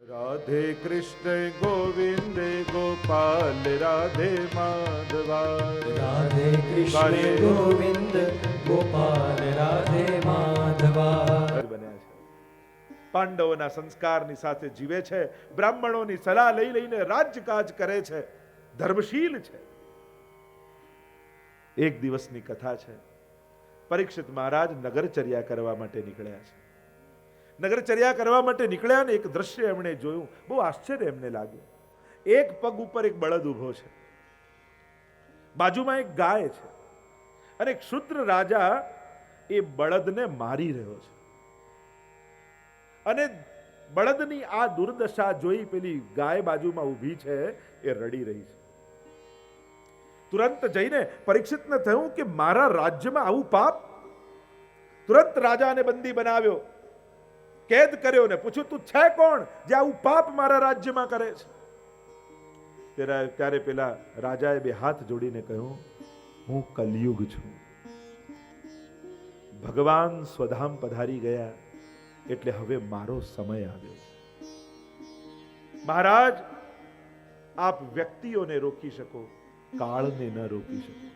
राधे कृष्ण गोविंद गोपाल राधे माधवा राधे कृष्ण गोविंद गोपाल राधे माधवा બન્યા છે. પાંડવોના સંસ્કારની સાથે જીવે છે, બ્રાહ્મણોની સલાહ લઈ લઈને રાજકાજ કરે છે, ધર્મશીલ છે. એક દિવસની કથા છે. પરીક્ષિત મહારાજ નગરચર્યા કરવા માટે નીકળ્યા છે. નગરચર્યા કરવા માટે નીકળ્યા ને એક દ્રશ્ય એમણે જોયું, બહુ આશ્ચર્ય એમને લાગ્યું. એક પગ ઉપર એક બળદ ઊભો છે, બાજુમાં એક ગાય છે, અને એક ક્ષુદ્ર રાજા એ બળદને મારી રહ્યો છે. અને બળદની આ દુર્દશા જોઈ પેલી ગાય બાજુમાં ઊભી છે એ રડી રહી છે. તુરંત જઈને પરીક્ષિતને થયું કે મારા રાજ્યમાં આવું પાપ. તુરંત રાજાને બંદી બનાવ્યો, કેદ કર્યો ને પૂછ્યું, તું છે કોણ જે આવું પાપ મારા રાજ્યમાં કરે છે? ત્યારે પેલા રાજાએ બે હાથ જોડીને કહ્યું, હું કલયુગ છું. ભગવાન સ્વધામ પધારી ગયા એટલે હવે મારો સમય આવ્યો છે. મહારાજ, આપ વ્યક્તિઓને રોકી શકો, કાળને ન રોકી શકો.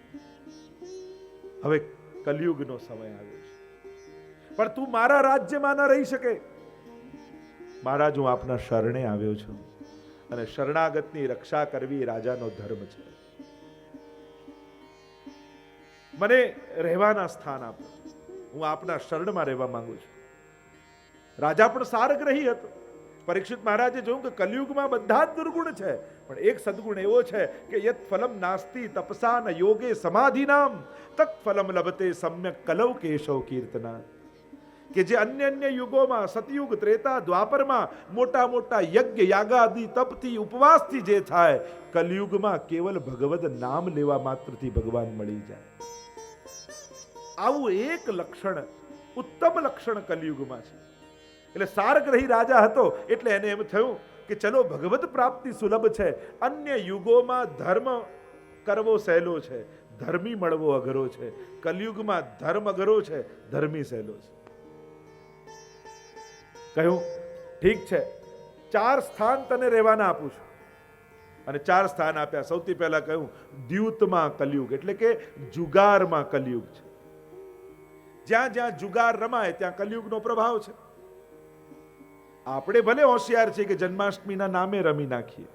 હવે કલયુગનો સમય આવ્યો છે, પણ તું મારા રાજ્યમાં ન રહી શકે. મહારાજ, હું આપના શરણે આવ્યો છું, અને શરણાગતની રક્ષા કરવી રાજાનો ધર્મ છે. મને રહેવાના સ્થાન આપો, હું આપના શરણમાં રહેવા માંગુ છું. રાજા પણ સારગ્રહી હતો. પરીક્ષિત મહારાજે જોયું કે કલયુગમાં બધા જ દુર્ગુણ છે, પણ એક સદગુણ એવો છે કે યત ફલમ નાસ્તિ તપસા ન યોગે સમાધિનામ તત ફલમ લભતે સમ્યક કલૌ કેશવ કીર્તના. કે જે અન્ય યુગોમાં સતયુગ, ત્રેતા, દ્વાપરમાં મોટા મોટા યજ્ઞ યાગાદિ તપથી ઉપવાસથી જે થાય, કલયુગમાં કેવલ ભગવદ નામ લેવા માત્રથી ભગવાન મળી જાય. આવું એક લક્ષણ, ઉત્તમ લક્ષણ કલયુગમાં છે. એટલે સારગ્રહી રાજા હતો એટલે એને એમ થયું કે ચલો ભગવત પ્રાપ્તિ સુલભ છે. અન્ય યુગોમાં ધર્મ કરવો સહેલો છે, ધર્મી મળવો અઘરો છે. કલયુગમાં ધર્મ અઘરો છે, ધર્મી સહેલો છે. કહ્યું, ઠીક છે, 4 સ્થાન તને રહેવાના આપું છું. અને 4 સ્થાન આપ્યા. સૌથી પહેલા કહ્યું, દ્યુતમાં કલયુગ, એટલે કે જુગારમાં કલયુગ છે. જ્યાં જ્યાં જુગાર રમાય ત્યાં કલયુગનો પ્રભાવ છે. આપણે ભલે હોશિયાર છીએ કે જન્માષ્ટમીના નામે રમી નાખીએ,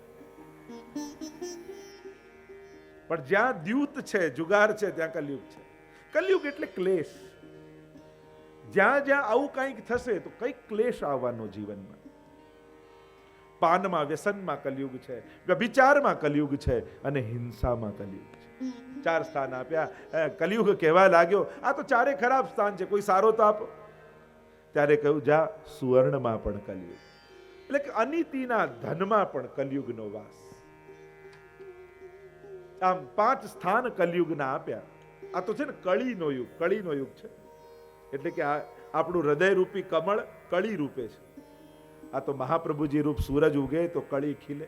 પણ જ્યાં દ્યુત છે, જુગાર છે, ત્યાં કલયુગ છે. કલયુગ એટલે ક્લેશ. જ્યાં જ્યાં આવું કંઈક થશે તો કંઈક ક્લેશ આવવાનો જીવનમાં. પાનમાં, વ્યસનમાં કલયુગ છે, વ્યભિચારમાં કલયુગ છે, અને હિંસામાં કલયુગ છે. 4 સ્થાન આપ્યા. કલયુગ કહેવા લાગ્યો, આ તો 4 ખરાબ સ્થાન છે, કોઈ સારો તો આપો. ત્યારે કહ્યું, જા સુવર્ણમાં પણ કલયુગ, એટલે કે અનિતિના ધનમાં પણ કલયુગનો વાસ. આમ 5 સ્થાન કલયુગના આપ્યા. આ તો છે ને કળીનો યુગ, કળીનો યુગ છે. એટલે કે આપણું હૃદયરૂપી કમળ કળી રૂપે છે. આ તો મહાપ્રભુજી રૂપ સૂરજ ઉગે તો કળી ખીલે.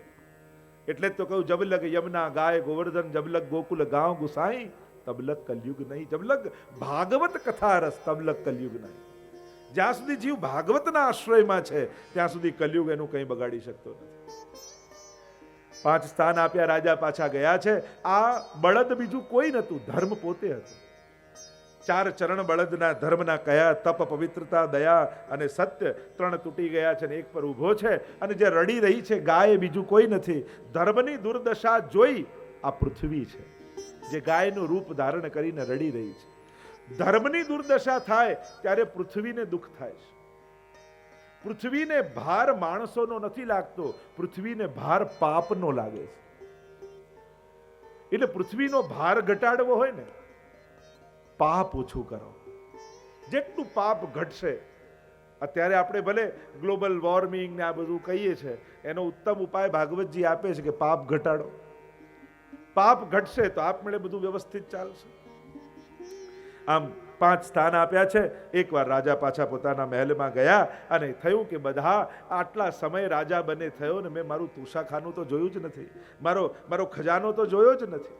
એટલે જ તો કહું, જબલગ યમુના ગાય ગોવર્ધન, જબલગ ગોકુલ ગાંવ ગુસાઈ, તબલક કલયુગ નહીં. જબલગ ભાગવત કથા રસ, તબલક કલયુગ નહીં. જ્યાં સુધી જીવ ભાગવતના આશ્રયમાં છે ત્યાં સુધી કલયુગ એનું કંઈ બગાડી શકતો નથી. 5 સ્થાન આપ્યા. રાજા પાછા ગયા છે. આ બળદ બીજું કોઈ નતું, ધર્મ પોતે હતું. 4 ચરણ બળદના ધર્મના કયા, તપ, પવિત્રતા, દયા અને સત્ય 3 તૂટી ગયા છે, ને એક પર ઊભો છે. અને જે રડી રહી છે ગાય બીજું કોઈ નથી. ધર્મની દુર્દશા જોઈ આ પૃથ્વી છે, જે ગાયનું રૂપ ધારણ કરીને રડી રહી છે. ધર્મની દુર્દશા થાય ત્યારે પૃથ્વીને દુઃખ થાય છે. પૃથ્વીને ભાર માણસોનો નથી લાગતો, પૃથ્વીને ભાર પાપનો લાગે છે. એટલે પૃથ્વીનો ભાર ઘટાડવો હોય ને, પાપ ઓછું કરો. જેટલું પાપ ઘટશે, અત્યારે આપણે ભલે ગ્લોબલ વોર્મિંગ ને આ બધું કહીએ છીએ, એનો ઉત્તમ ઉપાય ભાગવતજી આપે છે કે પાપ ઘટાડો. પાપ ઘટશે તો આપમેળે બધું વ્યવસ્થિત ચાલશે. આમ 5 સ્થાન આપ્યા છે. એકવાર રાજા પાછા પોતાના મહેલમાં ગયા અને થયું કે બધા આટલા સમય રાજા બને થયો ને મેં મારું તુષાખાનું તો જોયું જ નથી, મારો ખજાનો તો જોયો જ નથી.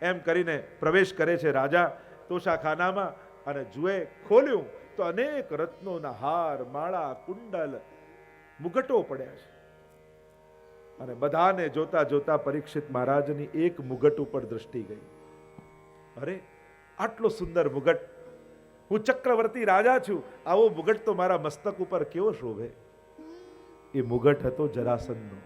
એમ કરીને પ્રવેશ કરે છે રાજા તોષાખાનામાં, અને જુએ, ખોલ્યું તો અનેક રત્નોના હાર, માળા, કુંડલ, મુગટો પડ્યા છે. અને બધાને જોતા જોતા પરીક્ષિત મહારાજની એક મુગટ ઉપર દ્રષ્ટિ ગઈ. અરે, આટલો સુંદર મુગટ! હું ચક્રવર્તી રાજા છું, આવો મુગટ તો મારા મસ્તક ઉપર કેવો શોભે! એ મુગટ હતો જરાસંધનો.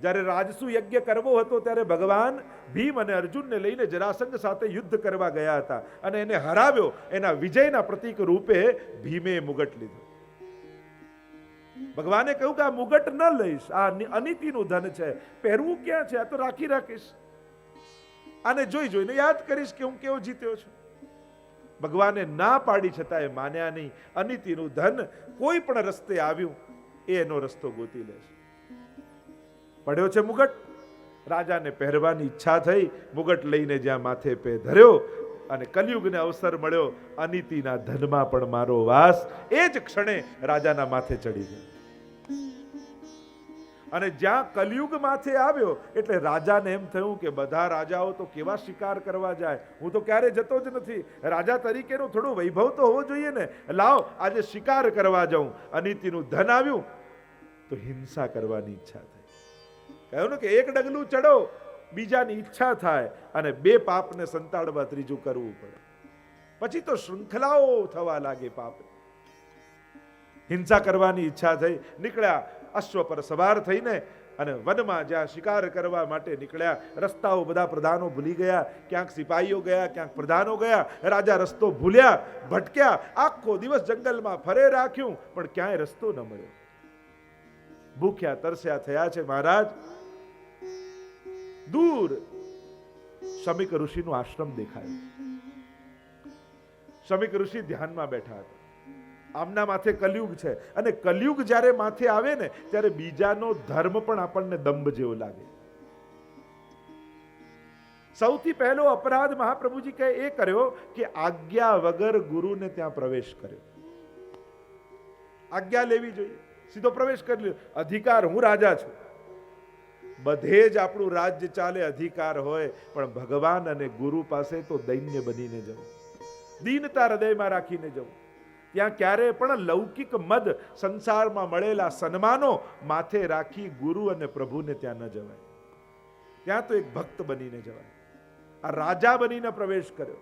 જ્યારે રાજસુ યજ્ઞ કરવો હતો ત્યારે ભગવાન ભીમ અને અર્જુનને લઈને જરાસંઘ સાથે યુદ્ધ કરવા ગયા હતા અને એને હરાવ્યો. એના વિજયના પ્રતીક રૂપે ભીમે મુગટ લીધો. ભગવાને કહ્યું કે આ મુગટ ન લઈશ, આ અનીતિનું ધન છે, પહેરવું ક્યાં છે, આ તો રાખીશ. આને જોઈ જોઈને યાદ કરીશ કે હું કેવો જીત્યો છું. ભગવાને ના પાડી છતાં એ માન્યા નહીં. અનીતિનું ધન કોઈ પણ રસ્તે આવ્યું એ એનો રસ્તો ગોતી લેશે. પડ્યો છે મુગટ, રાજાને પહેરવાની ઈચ્છા થઈ. મુગટ લઈને જ્યાં માથે પે ધર્યો અને કલયુગને અવસર મળ્યો, અનીતિના ધનમાં પણ મારો વાસ. એ જ ક્ષણે રાજાના માથે ચડી ગયો. અને જ્યાં કલયુગ માથે આવ્યો એટલે રાજાને એમ થયું કે બધા રાજાઓ તો કેવા શિકાર કરવા જાય, હું તો ક્યારે જતો જ નથી. રાજા તરીકેનો થોડો વૈભવ તો હોવો જોઈએ ને. લાવ આજે શિકાર કરવા જાઉં. અનીતિનું ધન આવ્યું તો હિંસા કરવાની ઈચ્છા થઈ. કહ્યું ને કે એક ડગલું ચડો, બીજાની ઈચ્છા થાય અને બે પાપને સંતાડવા ત્રીજું કરવું પડે. પછી તો શૃંખલાઓ થવા લાગે પાપ. હિંસા કરવાની ઈચ્છા થઈ. નીકળ્યા અશ્વ પર સવાર થઈને અને વનમાં જ્યાં શિકાર કરવા માટે નીકળ્યા. રસ્તાઓ બધા પ્રધાનો ભૂલી ગયા, ક્યાંક સિપાહીઓ ગયા, ક્યાંક પ્રધાનો ગયા. રાજા રસ્તો ભૂલ્યા, ભટક્યા. આખો દિવસ જંગલમાં ફરે રાખ્યું પણ ક્યાંય રસ્તો ન મળ્યો. ભૂખ્યા તરસ્યા થયા છે મહારાજ. દૂર શમિક ઋષિનો આશ્રમ દેખાયો. શમિક ઋષિ ધ્યાનમાં બેઠા હતા. આમના માથે કલયુગ છે અને કલયુગ જ્યારે માથે આવે ને ત્યારે બીજાનો ધર્મ પણ આપણને દંભ જેવો લાગે. સૌથી પહેલો અપરાધ મહાપ્રભુજી કહે એ કર્યો કે આજ્ઞા વગર ગુરુને ત્યાં પ્રવેશ કર્યો. આજ્ઞા લેવી જોઈએ, સીધો પ્રવેશ કરી લ્યો. અધિકાર, હું રાજા છું, બધે જ આપણું રાજ્ય ચાલે, અધિકાર હોય, પણ ભગવાન અને ગુરુ પાસે તો દૈન્ય બનીને જવું, દીનતા હૃદયમાં રાખીને જવું. ત્યાં ક્યારે પણ લૌકિક મદ, સંસારમાં મળેલા સન્માનો માથે રાખી ગુરુ અને પ્રભુને ત્યાં ન જવાય. ત્યાં તો એક ભક્ત બનીને જવાય. આ રાજા બનીને પ્રવેશ કર્યો.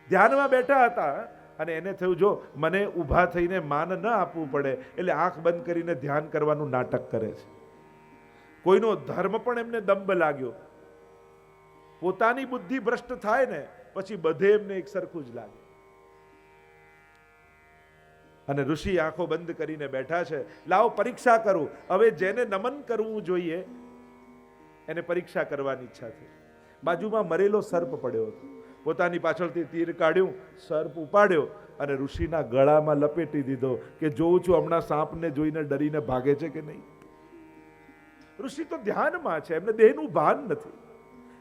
ધ્યાનમાં બેઠા હતા અને એને થયું જો મને ઊભા થઈને માન ન આપવું પડે એટલે આંખ બંધ કરીને ધ્યાન કરવાનું નાટક કરે છે. કોઈનો ધર્મ પણ એમને દંભ લાગ્યો. પોતાની બુદ્ધિ ભ્રષ્ટ થાય ને પછી બધે એમને એક સરખું જ લાગે. અને ઋષિ આંખો બંધ કરીને બેઠા છે. લાવો પરીક્ષા કરું. હવે જેને નમન કરવું જોઈએ એને પરીક્ષા કરવાની ઈચ્છા થઈ. બાજુમાં મરેલો સર્પ પડ્યો હતો. પોતાની પાછળથી તીર કાઢ્યું, સર્પ ઉપાડ્યો અને ઋષિના ગળામાં લપેટી દીધો કે જોઉં છું હમણાં સાપને જોઈને ડરીને ભાગે છે કે નહીં. ઋષિ તો ધ્યાનમાં છે, એમને દેહનું ભાન નથી.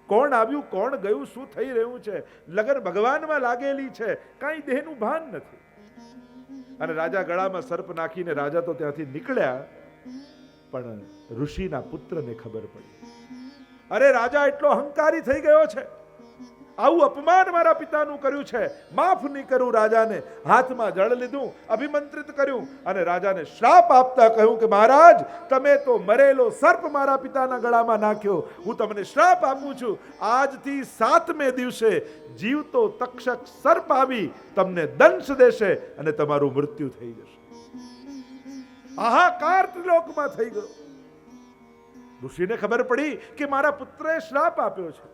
કોણ આવ્યું, કોણ ગયું, શું થઈ રહ્યું છે, લગન ભગવાનમાં લાગેલી છે, કાંઈ દેહનું ભાન નથી. અને રાજા ગળામાં સર્પ નાખીને રાજા તો ત્યાંથી નીકળ્યા. પણ ઋષિના પુત્રને ખબર પડી, અરે રાજા એટલો અહંકારી થઈ ગયો છે, આવું અપમાન મારા પિતાનું કર્યું છે, માફ નહીં કરું રાજાને. હાથમાં જળ લીધું, અભિમંત્રિત કર્યું અને રાજાને શ્રાપ આપતા કહ્યું કે મહારાજ તમે તો મરેલો સર્પ મારા પિતાના ગળામાં નાખ્યો. હું તમને શ્રાપ આપું છું, આજથી 7મે દિવસે જીવતો તક્ષક સર્પ આવી તમને દંશ દેશે અને તમારું મૃત્યુ થઈ જશે. હાહાકાર ત્રિલોકમાં થઈ ગયો. ઋષિને ખબર પડી કે મારા પુત્રએ શ્રાપ આપ્યો છે.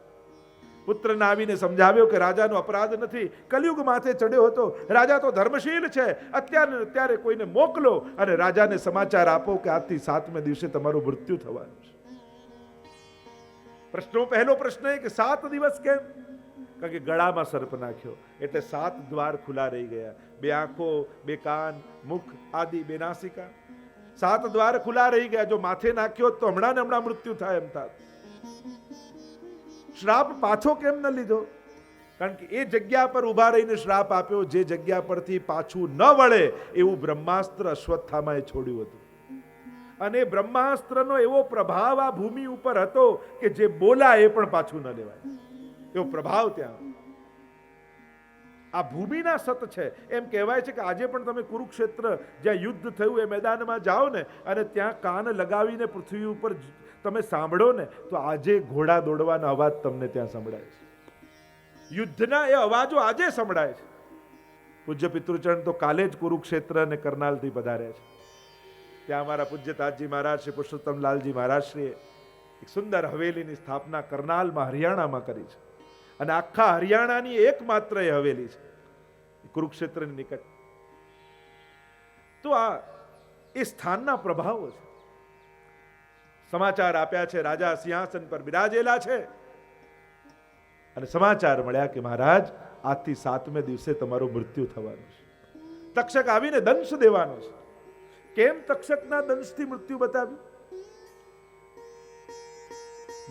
પુત્રને આવીને સમજાવ્યો કે રાજાનો અપરાધ નથી, કલયુગ માથે ચડ્યો હતો, રાજા તો ધર્મશીલ છે, અત્યારે કોઈને મોકલો અને રાજાને સમાચાર આપો કે આજથી 7મે દિવસે તમારું મૃત્યુ થવાનું છે. પ્રશ્નો પહેલો પ્રશ્ન એ કે 7 દિવસ કેમ? કારણ કે ગળામાં સર્પ નાખ્યો એટલે 7 દ્વાર ખુલ્લા રહી ગયા. 2 આંખો, 2 કાન, મુખ આદિ 2 નાસિકા, 7 દ્વાર ખુલ્લા રહી ગયા. જો માથે નાખ્યો તો હમણાં ને હમણાં મૃત્યુ થાય એમ થાત. શ્રાપ પાછો કેમ ન લીધો? કારણ કે એ જગ્યા પર ઉભા રહીને શ્રાપ આપ્યો જે જગ્યા પરથી પાછું ન વળે એવું બ્રહ્માસ્ત્ર અશ્વત્થામાએ છોડ્યું હતું. અને બ્રહ્માસ્ત્રનો એવો પ્રભાવ આ ભૂમિ ઉપર હતો કે જે બોલા એ પણ પાછું ન લેવાય એવો પ્રભાવ ત્યાં. આ ભૂમિના સત છે. એમ કહેવાય છે કે આજે પણ તમે કુરુક્ષેત્ર જ્યાં યુદ્ધ થયું એ મેદાનમાં જાઓ ને અને ત્યાં કાન લગાવીને પૃથ્વી ઉપર તમે સાંભળો ને તો આજે ઘોડા દોડવાના અવાજ તમને ત્યાં સંભળાય છે. યુદ્ધના એ અવાજો આજે સંભળાય છે. પૂજ્ય પિતૃચરણ તો કાલે જ કુરુક્ષેત્ર અને કરનાલથી પધાર્યા છે. ત્યાં અમારા પૂજ્ય તાજજી મહારાજ શ્રી પુરુષોત્તમ લાલજી મહારાજ શ્રીએ એક સુંદર હવેલીની સ્થાપના કરનાલમાં હરિયાણામાં કરી છે અને આખા હરિયાણાની એકમાત્ર એ હવેલી છે કુરુક્ષેત્રની નિકટ. તો આ એ સ્થાનના પ્રભાવો છે. સમાચાર આપ્યા છે, રાજા સિંહાસન પર બિરાજેલા છે અને સમાચાર મળ્યા કે મહારાજ આજથી 7મે દિવસે તમારું મૃત્યુ થવાનું છે. તક્ષક આવીને દંશ દેવાનો છે. કેમ તક્ષકના દંશથી મૃત્યુ બતાવ્યું?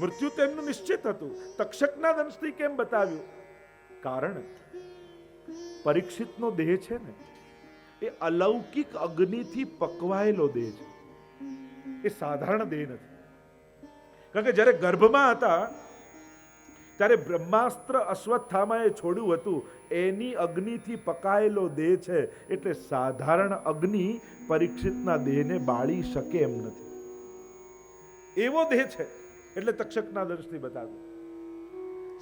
મૃત્યુ તો એમનું નિશ્ચિત હતું. તક્ષકના દંશથી કેમ બતાવ્યું? કારણ પરીક્ષિતનો દેહ છે ને એ અલૌકિક અગ્નિથી પકવાયેલો દેહ છે. એ સાધારણ દેહ નથી. કારણ કે જ્યારે ગર્ભમાં હતા ત્યારે બ્રહ્માસ્ત્ર અશ્વત્થામાએ છોડ્યું હતું એની અગ્નિથી પકાયેલો દેહ છે. એટલે સાધારણ અગ્નિ પરીક્ષિતના દેહને બાળી શકે એમ નથી. એવો દેહ છે. એટલે તક્ષકના દંશથી બતાવ્યું.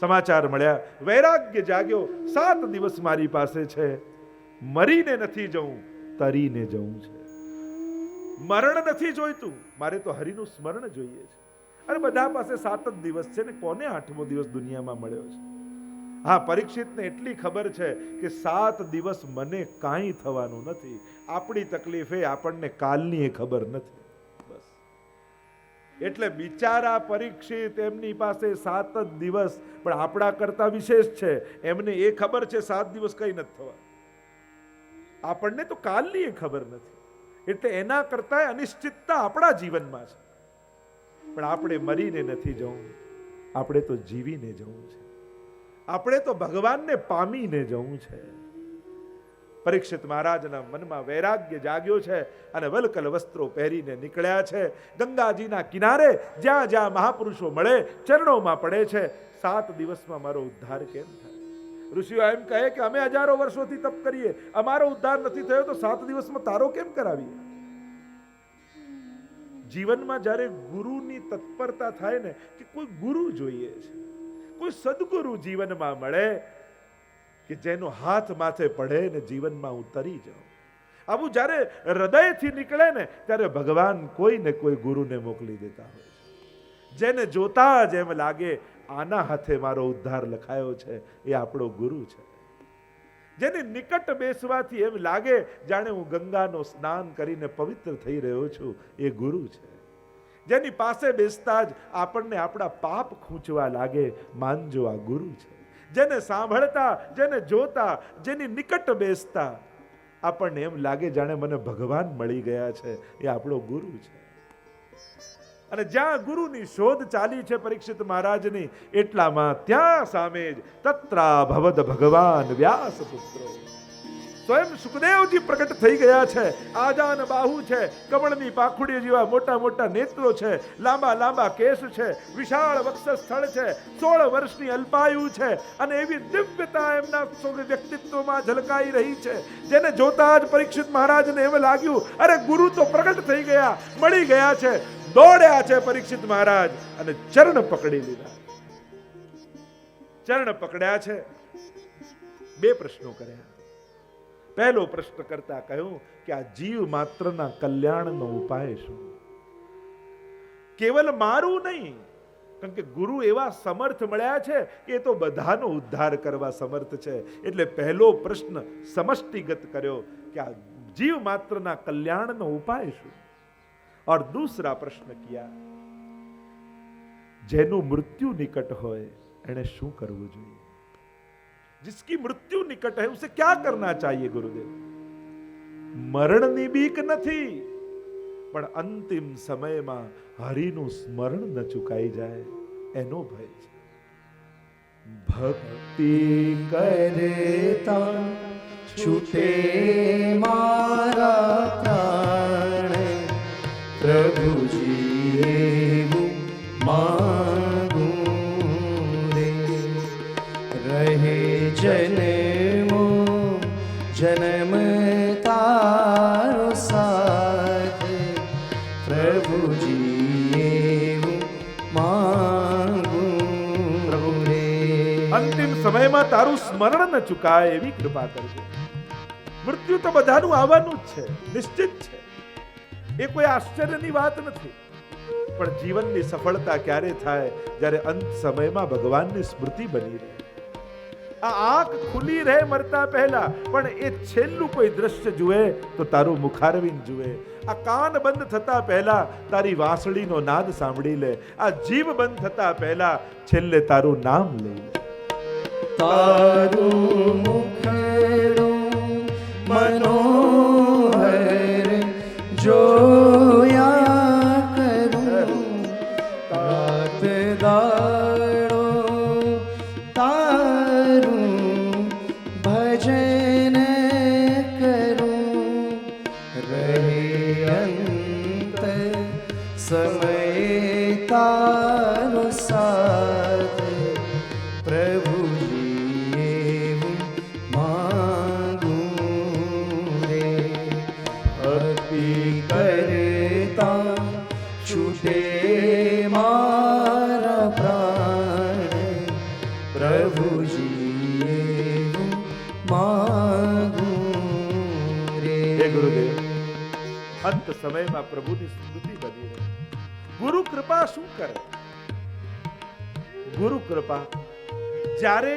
સમાચાર મળ્યા, વૈરાગ્ય જાગ્યો. 7 દિવસ મારી પાસે છે, મરીને નથી જવું, તરીને જવું છે. મરણ નથી જોઈતું, મારે તો હરિનું સ્મરણ જોઈએ છે. અને બધા પાસે 7 જ દિવસ છે ને કોને 8મો દિવસ દુનિયામાં મળ્યો છે? હા, પરીક્ષિતને એટલી ખબર છે કે 7 દિવસ મને કાંઈ થવાનું નથી. આપણી તકલીફ એ આપણને કાલની એ ખબર નથી. બસ એટલે બિચારા પરીક્ષિત એમની પાસે 7 જ દિવસ, પણ આપણા કરતા વિશેષ છે. એમને એ ખબર છે 7 દિવસ કઈ નથી થવા. આપણને તો કાલની એ ખબર નથી. એટલે એના કરતા અનિશ્ચિતતા આપણા જીવનમાં છે. પણ આપણે મરીને નથી જવું, આપણે તો જીવીને જવું છે. આપણે તો ભગવાનને પામીને જવું છે. પરીક્ષિત મહારાજના મનમાં વૈરાગ્ય જાગ્યો છે અને વલકલ વસ્ત્રો પહેરીને નીકળ્યા છે. ગંગાજીના કિનારે જ્યાં જ્યાં મહાપુરુષો મળે ચરણોમાં પડે છે. 7 દિવસમાં મારો ઉદ્ધાર કેમ થાય? ઋષિઓ એમ કહે કે અમે હજારો વર્ષોથી તપ કરીએ, અમારો ઉદ્ધાર નથી થયો તો 7 દિવસમાં તારો કેમ કરાવીએ? જીવનમાં જ્યારે ગુરુની તત્પરતા થાય ને કે કોઈ ગુરુ જોઈએ છે, કોઈ સદગુરુ જીવનમાં મળે કે જેનો હાથ માથે પડે ને જીવનમાં ઉતરી જાઓ. આવું જ્યારે હૃદયથી નીકળે ને ત્યારે ભગવાન કોઈ ને કોઈ ગુરુને મોકલી દેતા હોય છે. જેને જોતા જ એમ લાગે આના હાથે મારો ઉદ્ધાર લખાયો છે, એ આપણો ગુરુ છે. જેની નિકટ બેસવાથી એમ લાગે જાણે હું ગંગાનો સ્નાન કરીને પવિત્ર થઈ રહ્યો છું, એ ગુરુ છે. જેની પાસે બેસતા જ આપણને આપણા પાપ ખૂંચવા લાગે, માનજો આ ગુરુ છે. જેને સાંભળતા, જેને જોતા, જેની નિકટ બેસતા આપણને એમ લાગે જાણે મને ભગવાન મળી ગયા છે, એ આપણો ગુરુ છે. અને જ્યાં ગુરુની શોધ ચાલી છે પરીક્ષિત મહારાજની, એટલામાં ત્યાં સામે જ તત્રા ભવદ ભગવાન વ્યાસ પુત્રો સ્વયં સુખદેવજી પ્રકટ થઈ ગયા છે. આજાન બાહુ છે, કમળની પાંખુડી જેવા મોટા મોટા નેત્રો છે, લાંબા લાંબા કેશ છે, વિશાળ વક્ષસ્થળ છે, 16 વર્ષની અલ્પાયુ છે અને એવી દિવ્યતા એમના વ્યક્તિત્વમાં ઝલકાઈ રહી છે. જેને જોતા જ પરીક્ષિત મહારાજને એમ લાગ્યું અરે ગુરુ તો પ્રકટ થઈ ગયા, મળી ગયા છે. દોડ્યા છે પરીક્ષિત મહારાજ અને ચરણ પકડી લીધા. ચરણ પકડ્યા છે. 2 પ્રશ્નો કર્યા. પહેલો પ્રશ્ન કરતા કહ્યું કે આ જીવ માત્રના કલ્યાણનો ઉપાય શું? કેવલ મારું નહીં, કારણ કે ગુરુ એવા સમર્થ મળ્યા છે કે એ તો બધાનો ઉદ્ધાર કરવા સમર્થ છે. એટલે પહેલો પ્રશ્ન સમષ્ટિગત કર્યો કે આ જીવ માત્રના કલ્યાણનો ઉપાય શું? और दूसरा प्रश्न किया જેનું મૃત્યુ નિકટ હોય એને શું કરવું જોઈએ? जिसकी मृत्यु निकट है उसे क्या करना चाहिए गुरुदेव? મરણની બીક નથી, પણ અંતિમ સમયમાં હરિનું સ્મરણ ન ચૂકાઈ જાય એનો ભય છે. ભક્તિ કરતા છૂટે મારા પ્રાણ, પ્રભુજી એવું માગું રે, રહે જન્મો પ્રભુજી એવું માંગું રે. અંતિમ સમયમાં તારું સ્મરણ ન ચૂકાય એવી કૃપા કરજે. મૃત્યુ તો બધાનું આવવાનું જ છે, નિશ્ચિત છે, એ કોઈ આશ્ચર્યની વાત નથી. પણ જીવનની સફળતા ક્યારે થાય? જ્યારે અંત સમયમાં ભગવાનની સ્મૃતિ બની રહે. આ આંખ ખુલી રહે મરતા પહેલા, પણ એ છેલ્લું કોઈ દ્રશ્ય જુએ તો તારું મુખારવિંદ જુએ. આ કાન બંધ થતા પહેલા તારી વાંસળીનો નાદ સાંભળી લે. આ જીભ બંધ થતા પહેલા છેલ્લે તારું નામ લઈ લે. તારું મુખડું મનોહર જોયા કરું, રાત દાડો તારું ભજન કરું, રહે અંત સમય તારો સાથ, પ્રભુજી એવું માંગું રે. ભક્તિ કરતા છૂટે મારા પ્રાણ, પ્રભુજી એવું માંગું રે. હે ગુરુદેવ, અંત સમયમાં પ્રભુની સ્મૃતિ બની રહે. ગુરુ કૃપા શું કરે? ગુરુ કૃપા જ્યારે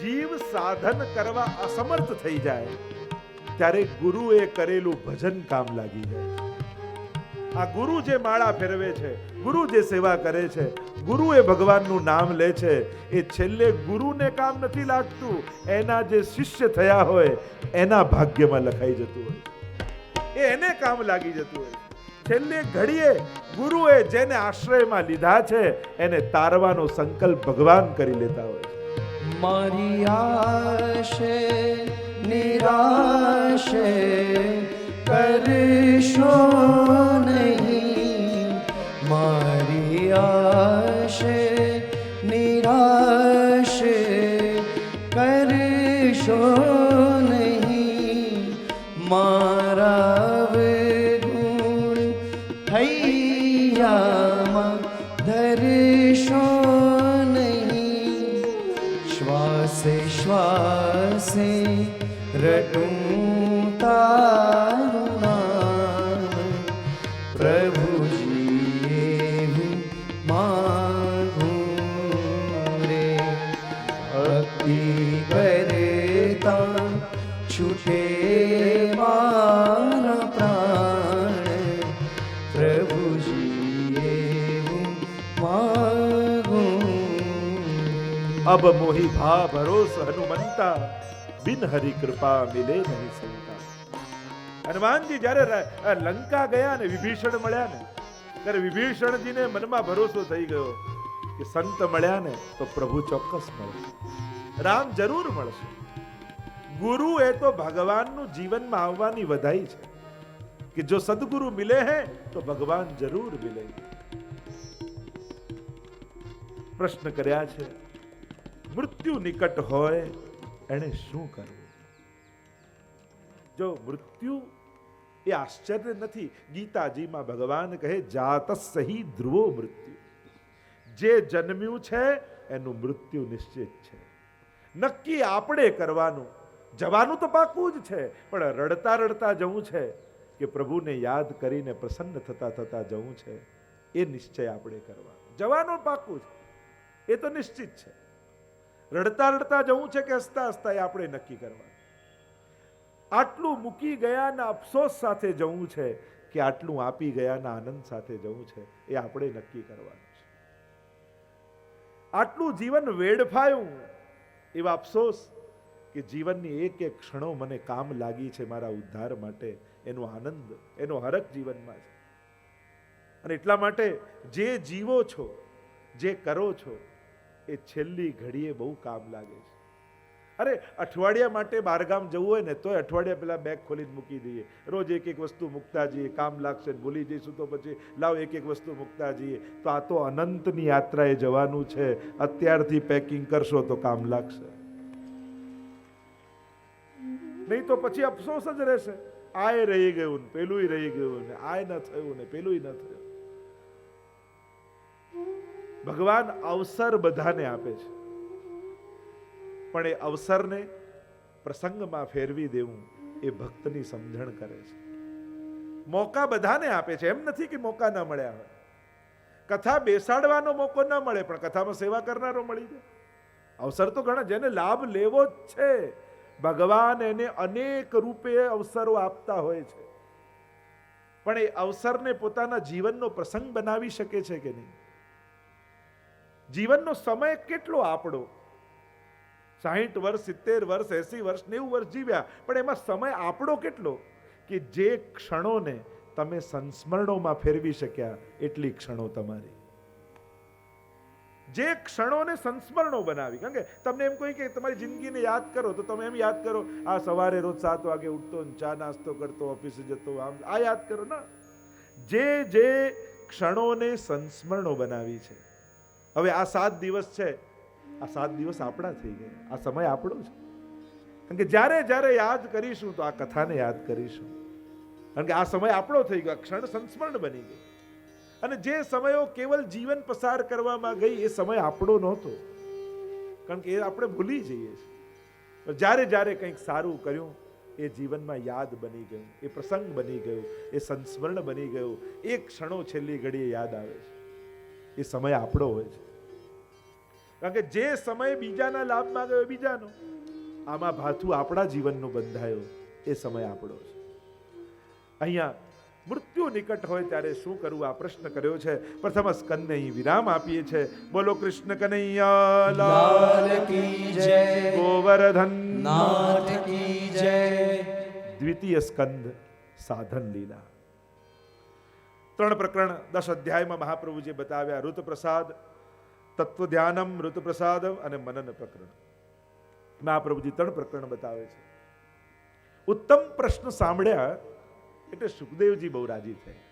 જીવ સાધન કરવા અસમર્થ થઈ જાય ત્યારે ગુરુએ કરેલું ભજન કામ લાગી જાય. આ ગુરુ જે માળા ફેરવે છે, ગુરુ જે સેવા કરે છે, ગુરુ એ ભગવાનનું નામ લે છે, એ છેલ્લે ગુરુને કામ નથી લાગતું, એના જે શિષ્ય થયા હોય એના ભાગ્યમાં લખાઈ જતું હોય, એ એને કામ લાગી જતું હોય. છેલ્લે ઘડીએ ગુરુએ જેને આશ્રયમાં લીધા છે એને તારવાનો સંકલ્પ ભગવાન કરી લેતા હોય. મારી આશે નિરાશે કરશો નહીં, મારી આશે નિરાશે કરશો નહીં, મારા ગુણ હૈયામાં ધરશો નહીં, શ્વાસે શ્વાસે રટું તારું નામ, પ્રભુજી એવું માંગું રે. ભક્તિ કરતા છૂટે મારા પ્રાણ, પ્રભુજી એવું માંગું. अब मोहि भा भरोस हनुमंता, बिन हरि कृपा मिले नहीं संता. હનુમાનજી જ્યારે લંકા ગયા ને વિભીષણ મળ્યા ને ત્યારે વિભીષણજીને મનમાં ભરોસો થઈ ગયો કે સંત મળ્યા ને તો પ્રભુ ચોક્કસ મળશે, રામ જરૂર મળશે. ગુરુ એ તો ભગવાનનું જીવનમાં આવવાની વધાઈ છે કે જો સદગુરુ મિલે હૈ તો ભગવાન જરૂર મિલે. પ્રશ્ન કર્યા છે, મૃત્યુ નિકટ હોય એને શું કરવું? જો મૃત્યુ એ આશ્ચર્ય નથી. ગીતાજીમાં ભગવાન કહે જાતસ્સહી ધ્રુવો મૃત્યુ, જે જન્મ્યું છે એનું મૃત્યુ નિશ્ચિત છે. નક્કી આપણે કરવાનું. જવાનું તો પાકું જ છે, પણ રડતા રડતા જવું છે કે પ્રભુને યાદ કરીને પ્રસન્ન થતા થતા જવું છે, એ નિશ્ચય આપણે કરવાનો. જવાનું પાકું છે, એ તો નિશ્ચિત છે. રડતા રડતા જવું છે કે હસતા હસતા એ આપણે નક્કી કરવાનું. આટલું મૂકી ગયાના અફસોસ સાથે જવું છે કે આટલું આપી ગયાના આનંદ સાથે જવું છે, એ આપણે નક્કી કરવાનું છે. આટલું જીવન વેડફાયું એવા અફસોસ કે જીવનની એક એક ક્ષણો મને કામ લાગી છે મારા ઉદ્ધાર માટે, એનો આનંદ, એનો હરખ જીવનમાં છે. અને એટલા માટે જે જીવો છો, જે કરો છો, એ છેલ્લી ઘડીએ બહુ કામ લાગે છે. અરે અઠવાડિયા માટે બહારગામ જવું હોય ને તોય અઠવાડિયા પહેલા બેગ ખોલીને મૂકી દઈએ. રોજ એક એક વસ્તુ મૂકતા જઈએ, કામ લાગશે ભૂલી જઈશું તો પછી લાવ એક એક વસ્તુ મૂકતા જઈએ. તો આ તો અનંતની યાત્રાએ જવાનું છે, અત્યારથી પેકિંગ કરશો તો કામ લાગશે, નહીં તો પછી અફસોસ જ રહેશે. આય રહી ગયું ને પેલું રહી ગયું ને આય ન થયું ને પેલું ન થયું. ભગવાન અવસર બધાને આપે છે, પણ એ અવસરને પ્રસંગમાં ફેરવી દેવું એ ભક્તની સમજણ કરે છે. મોકા બધાને આપે છે, એમ નથી કે મોકા ન મળ્યા હોય. કથા બેસાડવાનો મોકો ન મળે પણ કથામાં સેવા કરનારો મળી જાય. અવસર તો ઘણા, જેને લાભ લેવો જ છે, ભગવાન એને અનેક રૂપે અવસરો આપતા હોય છે, પણ એ અવસરને પોતાના જીવનનો પ્રસંગ બનાવી શકે છે કે નહીં? જીવનનો સમય કેટલો આપણો, 60 વર્ષ, 70 વર્ષ, 80 વર્ષ, 90 વર્ષ જીવ્યા, પણ એમાં સમય આપણો કેટલો કે જે ક્ષણોને તમે સંસ્મરણોમાં ફેરવી શક્યા એટલી ક્ષણો તમારી. જે ક્ષણોને સંસ્મરણો બનાવી, કારણ કે તમને એમ કોઈ કે તમારી જિંદગીને યાદ કરો તો તમે એમ યાદ કરો આ સવારે રોજ 7 વાગે ઉઠતો ને ચા નાસ્તો કરતો, ઓફિસે જતો, આમ આ યાદ કરો ના. જે ક્ષણોને સંસ્મરણો બનાવી છે. હવે આ 7 દિવસ છે, આ 7 દિવસ આપણા થઈ ગયા, આ સમય આપણો છે. કારણ કે જ્યારે જ્યારે યાદ કરીશું તો આ કથાને યાદ કરીશું, કારણ કે આ સમય આપણો થઈ ગયો, ક્ષણ સંસ્મરણ બની ગઈ. અને જે સમયો કેવલ જીવન પસાર કરવામાં ગઈ એ સમય આપણો નહોતો, કારણ કે એ આપણે ભૂલી જઈએ છીએ. જ્યારે જ્યારે કંઈક સારું કર્યું એ જીવનમાં યાદ બની ગયું, એ પ્રસંગ બની ગયું, એ સંસ્મરણ બની ગયું, એ ક્ષણો છેલ્લી ઘડીએ યાદ આવે છે, એ સમય આપણો હોય છે. કારણ કે જે સમય બીજાના લાભમાં ગયો બીજાનો, આમાં ભાથું આપણા જીવનનું બંધાયો એ સમય આપણો છે. અહીંયા મૃત્યુ નિકટ હોય ત્યારે શું કરવું આ પ્રશ્ન કર્યો છે. પ્રથમ સ્કંદને અહીં વિરામ આપીએ છે. બોલો કૃષ્ણ કનૈયા લાલ કી જય, ગોવર્ધન નાથ કી જય. દ્વિતીય સ્કંદ સાધન લીલા. 3 પ્રકરણ 10 અધ્યાયમાં મહાપ્રભુજી બતાવ્યા. ઋતુપ્રસાદ, તત્વ ધ્યાનમ, ઋતુપ્રસાદમ અને મનન પ્રકરણ. મહાપ્રભુજી 3 પ્રકરણ બતાવે છે. ઉત્તમ પ્રશ્ન સાંભળ્યા એટલે સુખદેવજી બહુ રાજી થયા.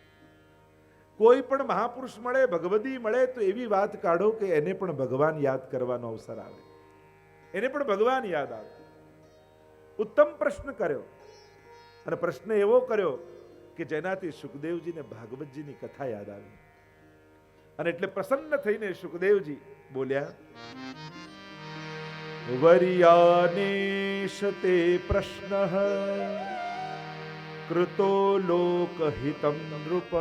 કોઈ પણ મહાપુરુષ મળે, ભગવદી મળે તો એવી વાત કાઢો કે એને પણ ભગવાન યાદ કરવાનો અવસર આવે, એને પણ ભગવાન યાદ આવે. ઉત્તમ પ્રશ્ન કર્યો, અને પ્રશ્ન એવો કર્યો કે જેનાથી સુખદેવજીને ભાગવતજીની કથા યાદ આવી. અને એટલે પ્રસન્ન થઈને સુખદેવજી બોલ્યા, વર્યાનેશ તે પ્રશ્ન કૃતો લોકહિતમ નૃપ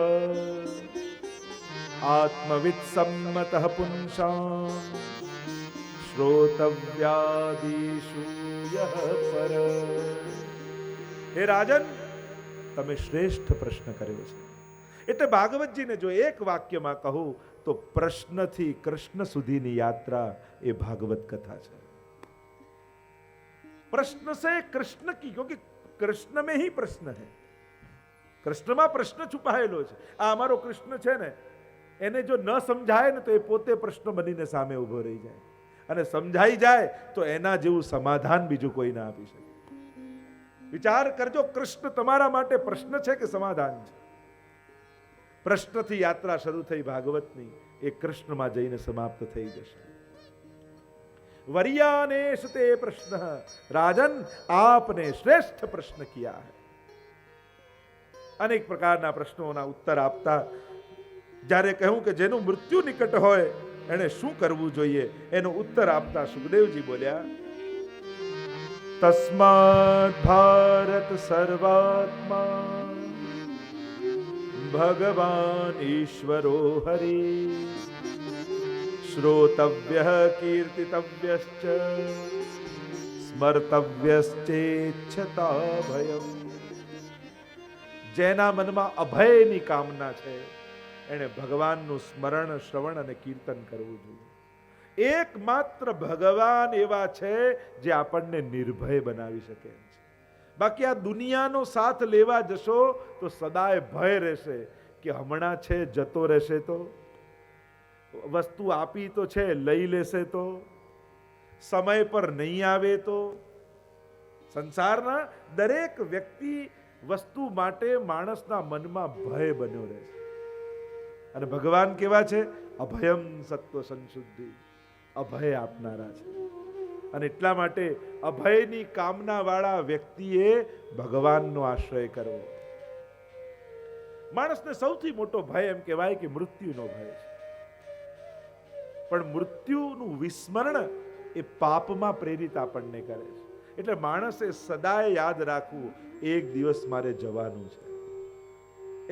આત્મવિદ સમ્મત પુંસાં શ્રોતવ્યાદિષુ યઃ પર. હે રાજન, તમે શ્રેષ્ઠ પ્રશ્ન કર્યો છે. એટલે ભાગવતજીને જો એક વાક્યમાં કહું તો પ્રશ્નથી કૃષ્ણ સુધીની યાત્રા એ ભાગવત કથા છે. પ્રશ્ન સે કૃષ્ણ કી, ક્યોંકि કૃષ્ણ में ही प्रश्न है, કૃષ્ણમાં પ્રશ્ન છુપાયેલો છે. આ અમારો કૃષ્ણ છે ને, એને જો ન સમજાય ને તો એ પોતે પ્રશ્ન બનીને સામે ઉભો રહી જાય, અને સમજાઈ જાય તો એના જેવું સમાધાન બીજું કોઈ ના આપી શકે. વિચાર કરજો, કૃષ્ણ તમારા માટે પ્રશ્ન છે કે સમાધાન છે? પ્રશ્નથી યાત્રા શરૂ થઈ ભાગવતની, એ કૃષ્ણમાં જઈને સમાપ્ત થઈ જશે. वर्यानेश ते प्रश्न, राजन आपने श्रेष्ठ प्रश्न किया है. અનેક પ્રકારના પ્રશ્નોના ઉત્તર આપતા જ્યારે કહ્યું કે જેનું મૃત્યુ નિકટ હોય એને શું કરવું જોઈએ, એનો ઉત્તર આપતા સુખદેવજી બોલ્યા, તસ્માત ભારત સર્વાત્મા ભગવાન ઈશ્વરો હરિ શ્રોતવ્યઃ કીર્તિતવ્યશ્ચ સ્મર્તવ્યશ્ચેચ્છતા ભયમ. જેના મનમાં અભયની કામના છે એને ભગવાનનું સ્મરણ, શ્રવણ અને કીર્તન કરવું જોઈએ. એકમાત્ર ભગવાન એવા છે જે આપણને નિર્ભય બનાવી શકે એમ છે. બાકી આ દુનિયાનો સાથ લેવા જશો તો સદાય ભય રહેશે કે હમણાં છે જતો રહેશે, તો વસ્તુ આપી તો છે લઈ લેશે, તો સમય પર નહીં આવે તો. સંસારના દરેક વ્યક્તિ વસ્તુ માટે માણસના મનમાં ભય બન્યો રહે છે. અને ભગવાન કેવા છે? અભયમ સત્વ સંશુદ્ધિ, અભય આપનારા છે. અને એટલા માટે અભયની કામના વાળા વ્યક્તિએ ભગવાનનો આશ્રય કરવો. માણસને સૌથી મોટો ભય એમ કહેવાય કે મૃત્યુનો ભય છે. પણ મૃત્યુનું વિસ્મરણ એ પાપમાં પ્રેરિત આપણને કરે છે. એટલે માણસે સદાય યાદ રાખવું, એક દિવસ મારે જવાનું છે.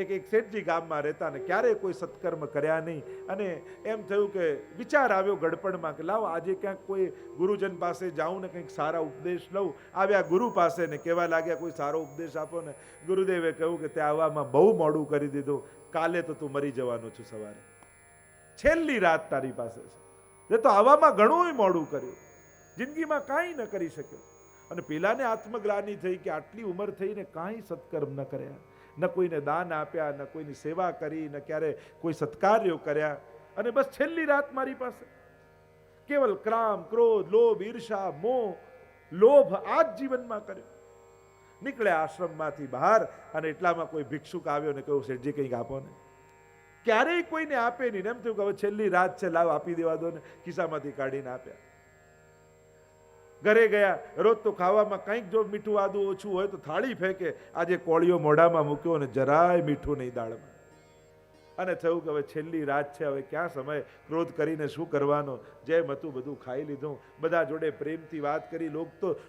એક શેઠજી ગામમાં રહેતા ને ક્યારેય કોઈ સત્કર્મ કર્યા નહીં, અને એમ થયું કે વિચાર આવ્યો ગડપણમાં કે લાવો આજે ક્યાંક કોઈ ગુરુજન પાસે જાઉં ને કંઈક સારા ઉપદેશ લઉં. આવ્યા ગુરુ પાસે ને કહેવા લાગ્યા કોઈ સારો ઉપદેશ આપો ને. ગુરુદેવે કહ્યું કે તે આવવામાં બહુ મોડું કરી દીધું, કાલે તો તું મરી જવાનો છું સવારે, છેલ્લી રાત તારી પાસે છે. તે તો આવવામાં ઘણું મોડું કર્યું, જિંદગીમાં કાંઈ ન કરી શક્યો. અને પેલાને આત્મગ્લાનિ થઈ કે આટલી ઉંમર થઈને કાંઈ સત્કર્મ ન કર્યા, ન કોઈને દાન આપ્યા, ન કોઈની સેવા કરી, ન ક્યારે કોઈ સત્કાર્યો કર્યા, અને બસ છેલ્લી રાત મારી પાસે. કેવલ ક્રામ, ક્રોધ, લોભ, ઈર્ષા, મોહ, લોભ આ જ જીવનમાં કર્યો. નીકળ્યા આશ્રમમાંથી બહાર, અને એટલામાં કોઈ ભિક્ષુક આવ્યો ને કહ્યું શેઠજી કંઈક આપો ને. ક્યારેય કોઈને આપે નહીં. એમ થયું કે હવે છેલ્લી રાત છે, લાવ આપી દેવા દો ને. ખિસ્સામાંથી કાઢીને આપ્યા. ઘરે ગયા, રોજ તો ખાવામાં કંઈક જો મીઠું આદું ઓછું હોય તો થાળી ફેંકે. આજે કોળિયો મોઢામાં મૂક્યો અને જરાય મીઠું નહીં દાળમાં. અને થયું કે હવે છેલ્લી રાત છે, હવે ક્યાં સમય ક્રોધ કરીને શું કરવાનો. જેમ હતું બધું ખાઈ લીધું. બધા જોડે પ્રેમથી વાત કરી.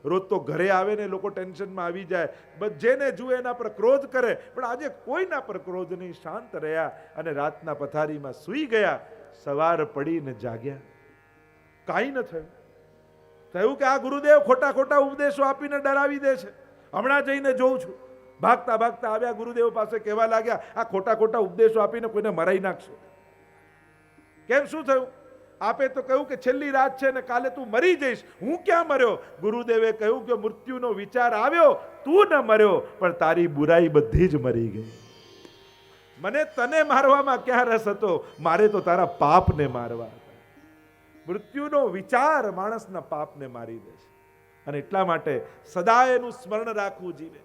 રોજ તો ઘરે આવે ને લોકો ટેન્શનમાં આવી જાય, જેને જુએ એના પર ક્રોધ કરે. પણ આજે કોઈના પર ક્રોધ નહીં, શાંત રહ્યા અને રાતના પથારીમાં સૂઈ ગયા. સવાર પડીને જાગ્યા, કાંઈ ન થયું. થયું કે આ ગુરુદેવ ખોટા ખોટા ઉપદેશો આપીને ડરાવી દે છે, હમણાં જઈને જોઉં છું. ભાગતા ભાગતા આવ્યા ગુરુદેવ પાસે, કહેવા લાગ્યા આ ખોટા ખોટા ઉપદેશો આપીને કોઈને મરાઈ નાખશો. કેમ, શું થયું? આપે તો કહ્યું કે છેલ્લી રાત છે ને કાલે તું મરી જઈશ. હું ક્યાં મર્યો? ગુરુદેવે કહ્યું કે મૃત્યુનો વિચાર આવ્યો, તું ન મર્યો, પણ તારી બુરાઈ બધી જ મરી ગઈ. મને તને મારવામાં ક્યાં રસ હતો? મારે તો તારા પાપને મારવા હતા. મૃત્યુનો વિચાર માણસના પાપને મારી દે છે. અને એટલા માટે સદાય એનું સ્મરણ રાખવું જીવે.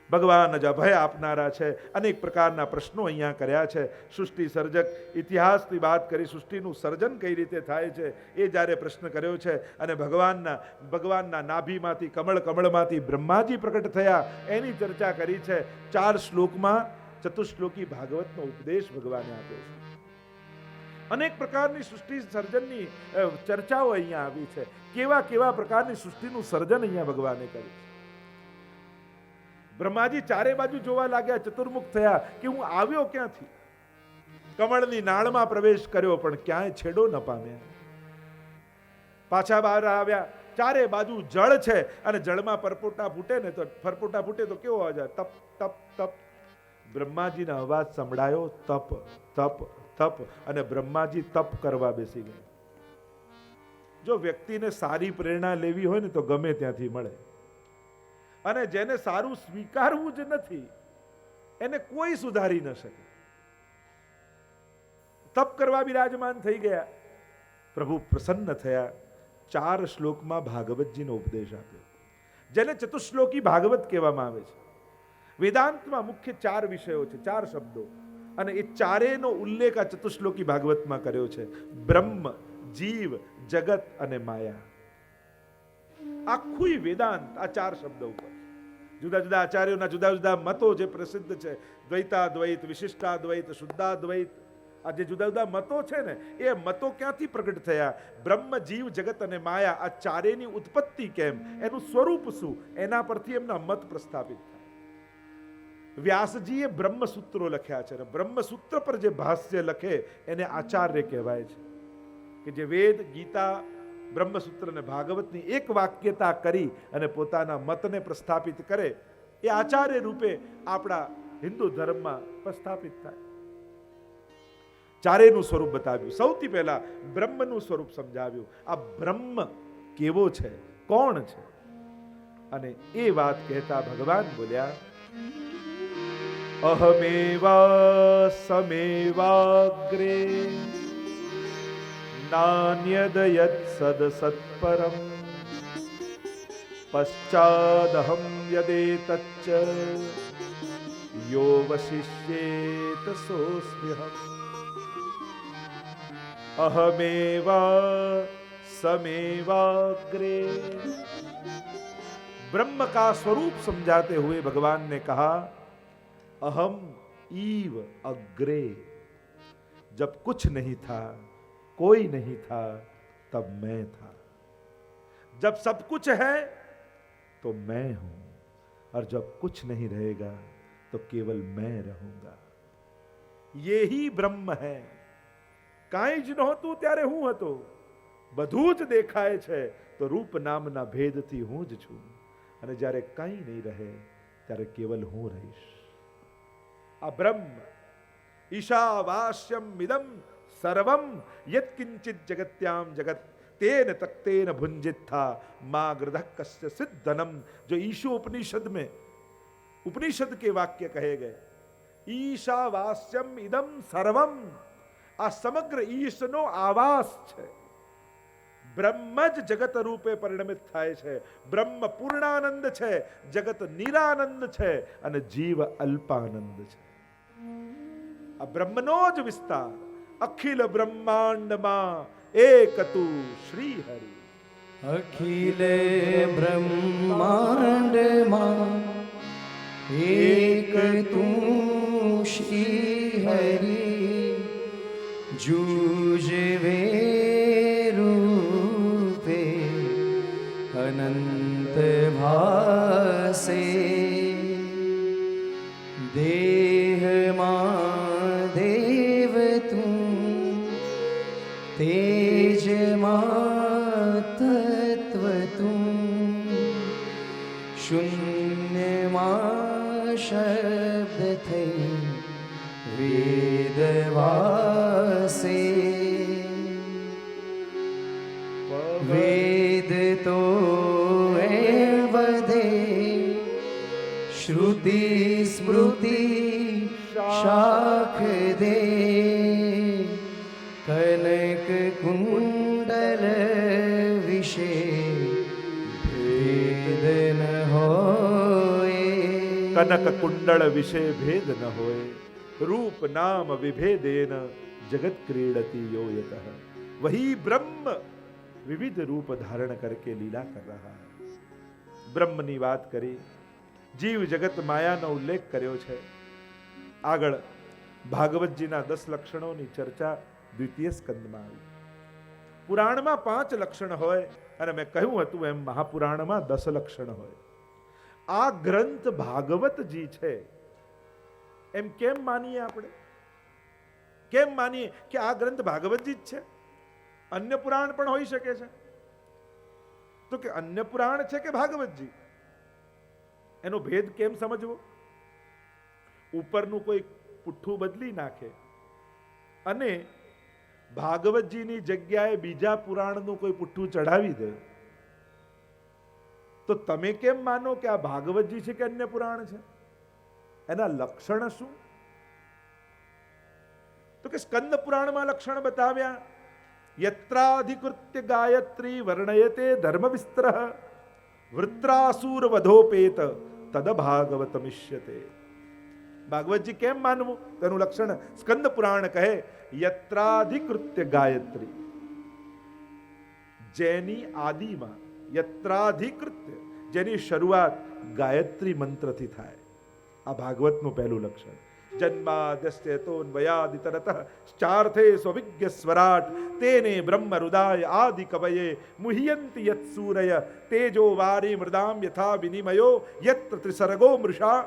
ભગવાન જ અભય આપનારા છે. અનેક પ્રકારના પ્રશ્નો અહીંયા કર્યા છે. સૃષ્ટિ સર્જક ઇતિહાસની વાત કરી, સૃષ્ટિનું સર્જન કઈ રીતે થાય છે એ જ્યારે પ્રશ્ન કર્યો છે. અને ભગવાનના નાભીમાંથી, કમળમાંથી બ્રહ્માજી પ્રકટ થયા એની ચર્ચા કરી છે. 4 શ્લોકમાં ચતુશ્લોકી ભાગવતનો ઉપદેશ ભગવાને આપ્યો છે. અનેક પ્રકારની સૃષ્ટિ સર્જનની ચર્ચાઓ અહીંયા આવી છે. કેવા કેવા પ્રકારની સૃષ્ટિનું સર્જન અહીંયા ભગવાને કર્યું છે. બ્રહ્માજી ચારે બાજુ જોવા લાગ્યા, ચતુર્મુખ થયા કે હું આવ્યો ક્યાંથી. કમળની નાળમાં પ્રવેશ કર્યો પણ ક્યાંય છેડો ન પામ્યા. પાછા બહાર આવ્યા, ચારે બાજુ જળ છે અને જળમાં પરપોટા ફૂટે ને તો પરપોટા ફૂટે તો કેવો અવાજ? તપ તપ તપ. બ્રહ્માજીનો અવાજ સંભળાયો, તપ તપ તપ. અને બ્રહ્માજી તપ કરવા બેસી ગયા. જો વ્યક્તિને સારી પ્રેરણા લેવી હોય ને તો ગમે ત્યાંથી મળે. અને જેને સારું સ્વીકારવું જ નથી એને કોઈ સુધારી ન શકે. તપ કરવા બિરાજમાન થઈ ગયા. પ્રભુ પ્રસન્ન થયા. 4 શ્લોકમાં ભાગવતજીનો ઉપદેશ આપ્યો, જેને ચતુશ્લોકી ભાગવત કહેવામાં આવે છે. વેદાંતમાં મુખ્ય 4 વિષયો છે, 4 શબ્દો, અને એ ચારેયનો ઉલ્લેખ આ ચતુશ્લોકી ભાગવતમાં કર્યો છે. બ્રહ્મ, જીવ, જગત અને માયા. આખું વેદાંત આ 4 શબ્દો ઉપર. જુદા જુદા આચાર્યોના જુદા જુદા મતો જે પ્રસિદ્ધ છે, દ્વૈતાદ્વૈત, વિશિષ્ટાદ્વૈત, શુદ્ધાદ્વૈત, આ જે જુદા જુદા મતો છે ને, એ મતો ક્યાંથી પ્રગટ થયા? બ્રહ્મ, જીવ, જગત અને માયા, આ ચારેયની ઉત્પત્તિ કેમ, એનું સ્વરૂપ શું, એના પરથી એમના મત પ્રસ્થાપિત થાય. વ્યાસજીએ બ્રહ્મસૂત્રો લખ્યા છે, અને બ્રહ્મસૂત્ર પર જે ભાષ્ય લખે એને આચાર્ય કહેવાય છે. કે જે વેદ, ગીતા, બ્રહ્મસૂત્ર અને ભાગવતની એક વાક્યતા કરી અને પોતાના મતને પ્રસ્થાપિત કરે, એ આચાર્ય રૂપે આપણા હિન્દુ ધર્મમાં પ્રસ્થાપિત થાય. ચારેયનું સ્વરૂપ બતાવ્યું. સૌથી પહેલા બ્રહ્મનું સ્વરૂપ સમજાવ્યું. આ બ્રહ્મ કેવો છે, કોણ છે? અને એ વાત કહેતા ભગવાન બોલ્યા, અહમેવા સમેવાગ્રે નાન્યદ યત સદ સત્પરમ પશ્ચાદહમ યદેતચ્ચ યો વશિષ્યેત સોસ્મ્યહમ. અહમેવા समेवाग्रे। ब्रह्म का स्वरूप समझाते हुए भगवान ने कहा अहम ईव अग्रे। जब कुछ नहीं था, कोई नहीं था, तब मैं था। जब सब कुछ है तो मैं हूं, और जब कुछ नहीं रहेगा तो केवल मैं रहूंगा। ये ही ब्रह्म है। કાંઈ જ નહોતું ત્યારે હું હતો, બધું જ દેખાય છે તો રૂપ નામના ભેદથી હું જ છું, અને જ્યારે કંઈ નહીં રહે ત્યારે કેવલ હું રહીશ. આ બ્રહ્મ ઈશાવાસ્યમ ઇદમ સર્વમ યત્કિંચિત જગત્યામ જગત तेन तक्तेन भुंजित था मां गृध कस्य सिद्धनम. जो ईशो उपनिषद में उपनिषद के वाक्य कहे गए, ईशावास्यम इदम सर्वम, आ समग्र ईशनो आवास છે. બ્રહ્મ જ જગત રૂપે પરિણમિત થાય છે. બ્રહ્મ પૂર્ણાનંદ છે, જગત નિરાનંદ છે, અને જીવ અલ્પાનંદ છે. આ બ્રહ્મનો જ વિસ્તાર અખિલ બ્રહ્માંડમાં એક તું શ્રી હરિ. અખિલ બ્રહ્માંડમાં એક તું શ્રી હરિ, જુજવે રૂપે અનંત ભાસે. દેહમાં દેવ તું, તેજમાં તત્વ તું, શૂન્યમાં શબ્દ થઈ વેદવાસે. વેદ તો એમ વધે, શ્રુતિ સ્મૃતિ શાખ દે. કનક કુંડલ વિશે ભેદ ન હોય. કનક કુંડળ વિશે ભેદ ન હોય. रूप नाम विभेदेन जगत क्रीडति यो यतः. वही ब्रह्म विविध रूप धारण करके लीला कर रहा है. બ્રહ્મની વાત કરી, જીવ જગત માયાનો ઉલ્લેખ કર્યો છે. આગળ ભાગવતજીના 10 લક્ષણોની ચર્ચા દ્વિતીય સ્કંદમાં આવી. પુરાણમાં 5 લક્ષણ હોય, અને મેં કહ્યું હતું એમ મહાપુરાણમાં 10 લક્ષણ હોય. આ ગ્રંથ ભાગવતજી છે એમ કેમ માનીએ આપણે? કેમ માનીએ કે આ ગ્રંથ ભાગવતજી જ છે? અન્ય પુરાણ પણ હોઈ શકે છે. તો કે અન્ય પુરાણ છે કે ભાગવતજી, એનો ભેદ કેમ સમજવો? ઉપરનું કોઈ પુઠ્ઠું બદલી નાખે અને ભાગવતજીની જગ્યાએ બીજા પુરાણનું કોઈ પુઠ્ઠું ચડાવી દે, તો તમે કેમ માનો કે આ ભાગવતજી છે કે અન્ય પુરાણ છે? એના લક્ષણ શું? તો કે સ્કંદ પુરાણમાં લક્ષણ બતાવ્યા. યત્રાધિકૃત્ય ગાયત્રી વર્ણયતે ધર્મ વિસ્તરઃ વૃત્રાસુર વધોપેત તદ ભાગવતમિષ્યતે. ભાગવતજી કેમ માનવું તેનું લક્ષણ સ્કંદ પુરાણ કહે. યત્રાધિકૃત્ય ગાયત્રી, જેની આદિમાં યત્રાધિકૃત્ય, જેની શરૂઆત ગાયત્રી મંત્રથી થાય. આ ભાગવતનું પહેલું લક્ષણ. જન્માદ્યસ્ય તોન્વયાદિતરતઃ ચાર્થે સ્વવિજ્ઞ સ્વરાટ તેને બ્રહ્મ હૃદાય આદિ કવયે મુહ્યંતિ યત સૂરય તેજો વારી મૃદામ યથા વિનિમયો યત્ર ત્રિસર્ગો મૃષા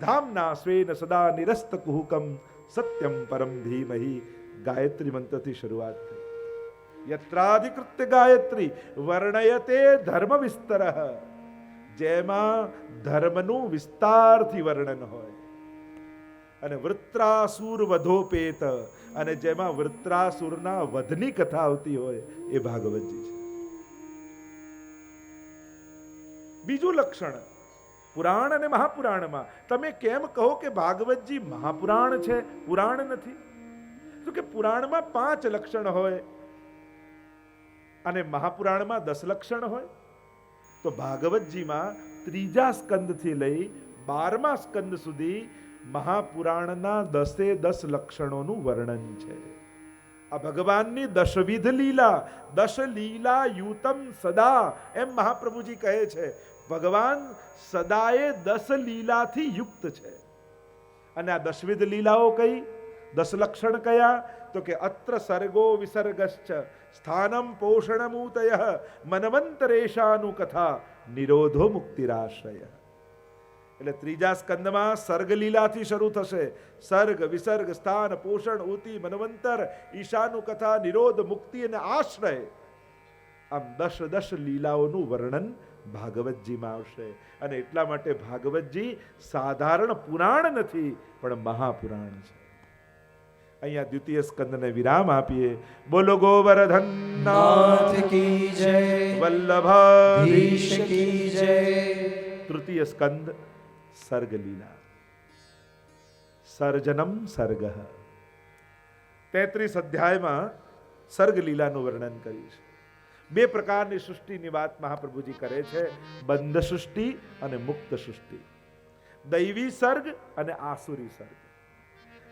ધામના સ્વેન સદા નિરસ્ત કુહુકમ સત્યમ પરમ ધીમહિ. ગાયત્રી મંત્રથી શરૂઆત થઈ. યત્રાધિકૃત્ય ગાયત્રી વર્ણયતે ધર્મ વિસ્તરઃ, જેમાં ધર્મનું વિસ્તારથી વર્ણન હોય. અને વૃત્રાસુર વધોપેત, અને જેમાં વૃત્રાસુરના વધની કથા આવતી હોય એ ભાગવતજી છે. બીજું લક્ષણ પુરાણ અને મહાપુરાણમાં તમે કેમ કહો કે ભાગવતજી મહાપુરાણ છે, પુરાણ નથી? તો કે પુરાણમાં 5 લક્ષણ હોય અને મહાપુરાણમાં 10 લક્ષણ હોય. તો ભાગવતજીમાં 3જા સ્કંદથી લઈ 12મા સ્કંદ સુધી મહાપુરાણના 10 લક્ષણોનું વર્ણન છે. આ ભગવાનની દશવિધ લીલા, દશ લીલા યુતમ સદા, એમ મહાપ્રભુજી કહે છે. ભગવાન સદાએ 10 લીલાથી યુક્ત છે. અને આ દશવિધ લીલાઓ કઈ, 10 લક્ષણ કયા? તો કે અત્ર સર્ગો વિસર્ગશ્ચ સ્થાનમ પોષણમૂતય મનવંતરેશાનુ કથા નિરોધો મુક્તિરાશ્રય. એટલે ત્રીજા સ્કંદમાં સર્ગ લીલાથી શરૂ થશે. સર્ગ, વિસર્ગ, સ્થાન, પોષણ, ઉતિ, મનવંતર, ઈશાનું કથા, નિરોધ, મુક્તિ અને આશ્રય. આમ 10 લીલાઓનું વર્ણન ભાગવતજીમાં આવશે. અને એટલા માટે ભાગવતજી સાધારણ પુરાણ નથી, પણ મહાપુરાણ છે. અહીંયા દ્વિતીય સ્કંદને વિરામ આપીએ. બોલો ગોવર્ધન નાથ કી જય, વલ્લભાધીશ કી જય. તૃતીય સ્કંદ સર્ગ લીલા. સર્જનમ સર્ગ. 33 અધ્યાયમાં સર્ગ લીલાનું વર્ણન કર્યું છે. 2 પ્રકારની સૃષ્ટિની વાત મહાપ્રભુજી કરે છે, બંધ સૃષ્ટિ અને મુક્ત સૃષ્ટિ, દૈવી સર્ગ અને આસુરી સર્ગ.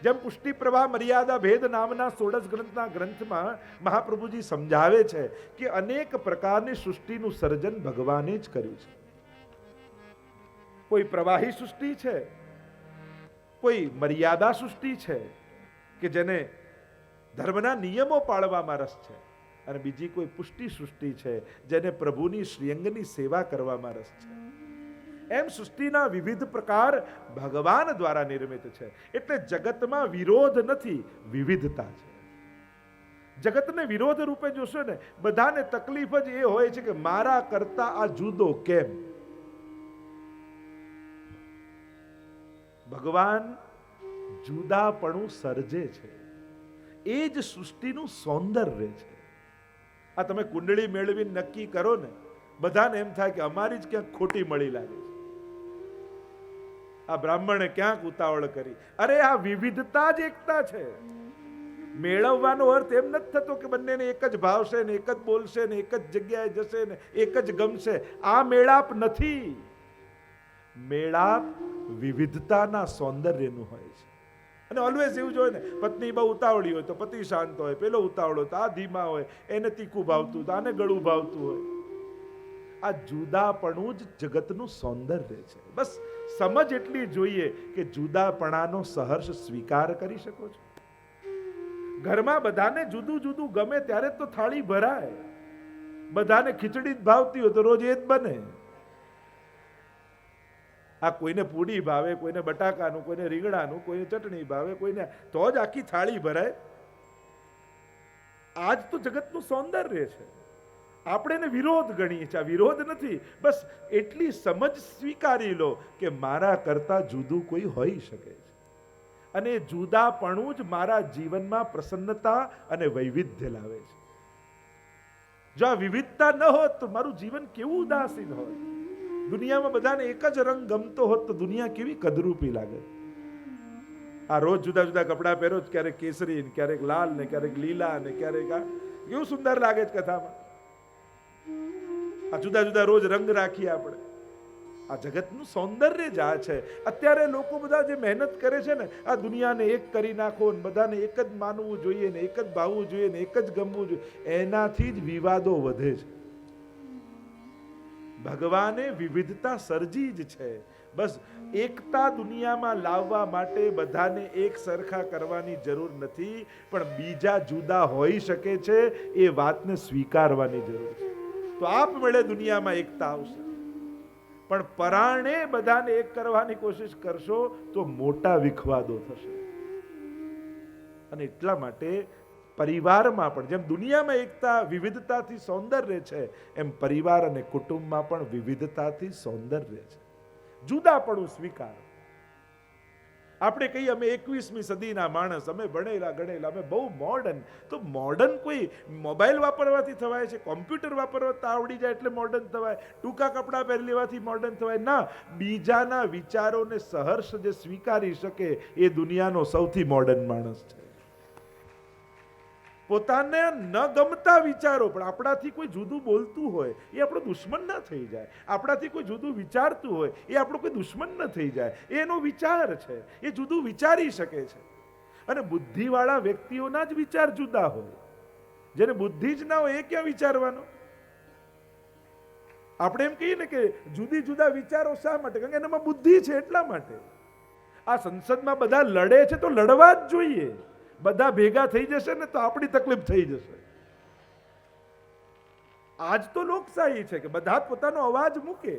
જેમ પુષ્ટિ પ્રવાહ મર્યાદા ભેદ નામના 16 ગ્રંથના ગ્રંથમાં મહાપ્રભુજી સમજાવે છે કે અનેક પ્રકારની સૃષ્ટિનું સર્જન ભગવાને જ કર્યું છે. કોઈ પ્રવાહી સૃષ્ટિ છે, કોઈ મર્યાદા સૃષ્ટિ છે કે જેને ધર્મના નિયમો પાળવામાં રસ છે, અને બીજી કોઈ પુષ્ટિ સૃષ્ટિ છે જેને પ્રભુની શ્રીઅંગની સેવા કરવામાં રસ છે. એમ સૃષ્ટિના વિવિધ પ્રકાર ભગવાન દ્વારા નિર્મિત છે. એટલે જગતમાં વિરોધ નથી, વિવિધતા છે. જગતને વિરોધ રૂપે જોશો ને, બધાને તકલીફ જ એ હોય છે કે મારા કરતા આ જુદો કેમ. ભગવાન જુદાપણું સર્જે છે, એ જ સૃષ્ટિનું સૌંદર્ય છે. આ તમે કુંડળી મેળવી નક્કી કરો ને, બધાને એમ થાય કે અમારી જ ક્યાંક ખોટી મળી લાગે છે. આ બ્રાહ્મણે ક્યાંક ઉતાવળ કરી. અરે આ વિવિધતા જ એકતા છે. મેળવવાનો અર્થ એમ નથી થતો કે બંનેને એક જ ભાવશે ને એક જ બોલશે ને એક જ જગ્યાએ જશે ને એક જ ગમશે. આ મેળાપ નથી. મેળાપ વિવિધતાના સૌંદર્યનું હોય છે. અને ઓલવેઝ એવું જ હોય ને, પત્ની બહુ ઉતાવળી હોય તો પતિ શાંત હોય, પેલો ઉતાવળો તો આ ધીમા હોય, એને તીખું ભાવતું તો આને ગળું ભાવતું હોય. આ જુદાપણું જ જગતનું સૌંદર્ય છે. બસ સમજ એટલી જોઈએ કે જુદાપણાનો સહર્ષ સ્વીકાર કરી શકો છો. ઘરમાં બધાને જુદું જુદું ગમે ત્યારે તો થાળી ભરાય. બધાને ખીચડી જ ભાવતી હોય તો રોજ એ જ બને. આ કોઈને પૂડી ભાવે, કોઈને બટાકાનું, કોઈને રીંગણાનું, કોઈને ચટણી ભાવે, કોઈને, તો જ આખી થાળી ભરાય. આજ તો જગતનું સૌંદર્ય છે. આપણે એને વિરોધ ગણીએ છીએ. આ વિરોધ નથી, બસ એટલી સમજ સ્વીકારી લો કે મારા કરતા જુદું કોઈ હોઈ શકે છે, અને જુદાપણું જ મારા જીવનમાં પ્રસન્નતા અને વૈવિધ્ય લાવે છે. જો આ વિવિધતા ન હોત તો મારું જીવન કેવું ઉદાસીન હોત. દુનિયામાં બધાને એક જ રંગ ગમતો હોત તો દુનિયા કેવી કદરૂપી લાગે. આ રોજ જુદા જુદા કપડાં પહેરો, ક્યારેક કેસરી ને ક્યારેક લાલ ને ક્યારેક લીલા ને ક્યારેક આ, કેવું સુંદર લાગે છે કથામાં. આ જુદા જુદા રોજ રંગ રાખીએ આપણે. આ જગતનું સૌંદર્ય જ આ છે. અત્યારે લોકો બધા જે મહેનત કરે છે ને, આ દુનિયાને એક કરી નાખો ને બધાને એક જ માનવું જોઈએ ને એક જ ભાવવું જોઈએ ને એક જ ગમવું જોઈએ, એનાથી જ વિવાદો વધે છે. ભગવાને વિવિધતા સર્જી જ છે. બસ એકતા દુનિયામાં લાવવા માટે બધાને એક સરખા કરવાની જરૂર નથી, પણ બીજા જુદા હોઈ શકે છે એ વાતને સ્વીકારવાની જરૂર છે. તો આપમેળે દુનિયામાં એકતા આવશે. પણ પરાણે બધાને એક કરવાની કોશિશ કરશો તો મોટા વિખવાદો થશે. અને એટલા માટે પરિવારમાં પણ જેમ દુનિયામાં એકતા વિવિધતાથી સૌંદર્ય છે, એમ પરિવાર અને કુટુંબમાં પણ વિવિધતાથી સૌંદર્ય છે. જુદાપણું સ્વીકાર. આપણે કહીએ અમે 21મી સદીના માણસ, અમે ભણેલા ગણેલા, અમે બહુ મોડર્ન. તો મોડર્ન કોઈ મોબાઈલ વાપરવાથી થવાય છે? કોમ્પ્યુટર વાપરવા આવડી જાય એટલે મોડર્ન થવાય? ટૂંકા કપડાં પહેરી લેવાથી મોડર્ન થવાય? ના. બીજાના વિચારોને સહર્ષ જે સ્વીકારી શકે એ દુનિયાનો સૌથી મોડર્ન માણસ છે. પોતાને ન ગમતા વિચારો, પણ આપણાથી કોઈ જુદું બોલતું હોય એ આપણો દુશ્મન ના થઈ જાય. આપણાથી કોઈ જુદું વિચારતું હોય એ આપણો કોઈ દુશ્મન ન થઈ જાય. એનો વિચાર છે, એ જુદું વિચારી શકે છે. અને બુદ્ધિવાળા વ્યક્તિઓના જ વિચાર જુદા હોય. જેને બુદ્ધિ જ ના હોય એ ક્યાં વિચારવાનો? આપણે એમ કહીએ ને કે જુદી જુદા વિચારો શા માટે? કારણ કે એનામાં બુદ્ધિ છે એટલા માટે. આ સંસદમાં બધા લડે છે તો લડવા જ જોઈએ. બધા ભેગા થઈ જશે ને તો આપણી તકલીફ થઈ જશે. આજ તો લોકશાહી છે કે બધા જ પોતાનો અવાજ મૂકે,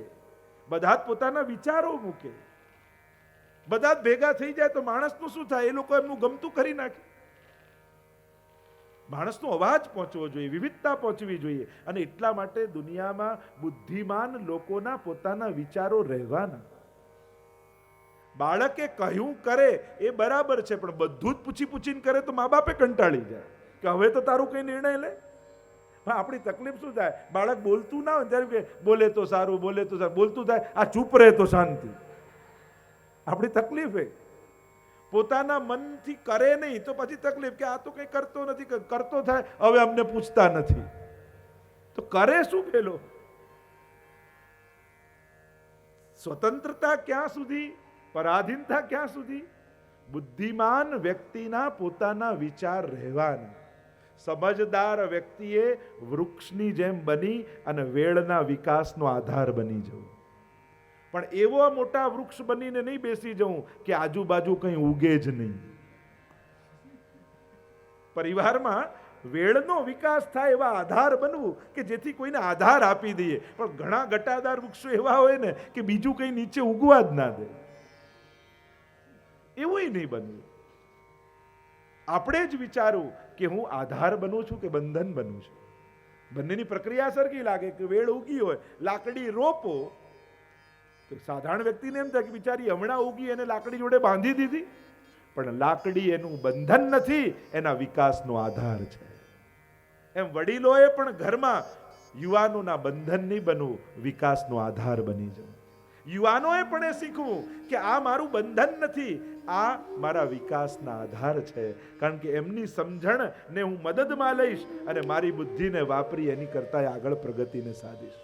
બધા જ પોતાના વિચારો મૂકે, બધા જ ભેગા થઈ જાય તો માણસનું શું થાય? એ લોકો એમનું ગમતું કરી નાખે. માણસનો અવાજ પહોંચવો જોઈએ, વિવિધતા પહોંચવી જોઈએ. અને એટલા માટે દુનિયામાં બુદ્ધિમાન લોકોના પોતાના વિચારો રહેવાના. બાળકે કહ્યું કરે એ બરાબર છે, પણ બધું જ પૂછી પૂછીને કરે તો મા બાપે કંટાળી જાય કે હવે તો તારું કઈ નિર્ણય લે. આપણી તકલીફ શું થાય? બાળક બોલતું ના હોય ત્યારે કે બોલે તો સારું, બોલે તો સારું. બોલતું થાય આ ચૂપ રહે તો શાંતિ. આપણી તકલીફ એ પોતાના મનથી કરે નહીં તો પછી તકલીફ કે આ તો કઈ કરતો નથી, કરતો થાય હવે અમને પૂછતા નથી. તો કરે શું પેલો? સ્વતંત્રતા ક્યાં સુધી? પરાધીનતા ક્યાં સુધી? બુદ્ધિમાન વ્યક્તિના પોતાના વિચાર રહેવાના. સમજદાર વ્યક્તિએ વૃક્ષની જેમ બની અને વેળના વિકાસનો આધાર બની જવું. પણ એવો મોટા વૃક્ષ બનીને નહીં બેસી જવું કે આજુબાજુ કંઈ ઉગે જ નહીં. પરિવારમાં વેળનો વિકાસ થાય એવા આધાર બનવું કે જેથી કોઈને આધાર આપી દઈએ. પણ ઘણા ઘટાદાર વૃક્ષો એવા હોય ને કે બીજું કંઈ નીચે ઉગવા જ ના દે. એવું નહીં બનવું. આપણે જ વિચારવું કે હું આધાર બનું છું કે બંધન બનું છું. બંનેની પ્રક્રિયા સરખી લાગે કે વેળ ઉગી હોય, લાકડી રોપો તો સાધારણ વ્યક્તિને એમ થાય કે બિચારી હમણાં ઉગી એને લાકડી જોડે બાંધી દીધી. પણ લાકડી એનું બંધન નથી, એના વિકાસનો આધાર છે. એમ વડીલોએ પણ ઘરમાં યુવાનોના બંધન નહીં બનવું, વિકાસનો આધાર બની જવું. યુવાનોએ પણ એ શીખવું કે આ મારું બંધન નથી, આ મારા વિકાસના આધાર છે. કારણ કે એમની સમજણને હું મદદમાં લઈશ અને મારી બુદ્ધિને વાપરી એની કરતા આગળ પ્રગતિને સાધીશ.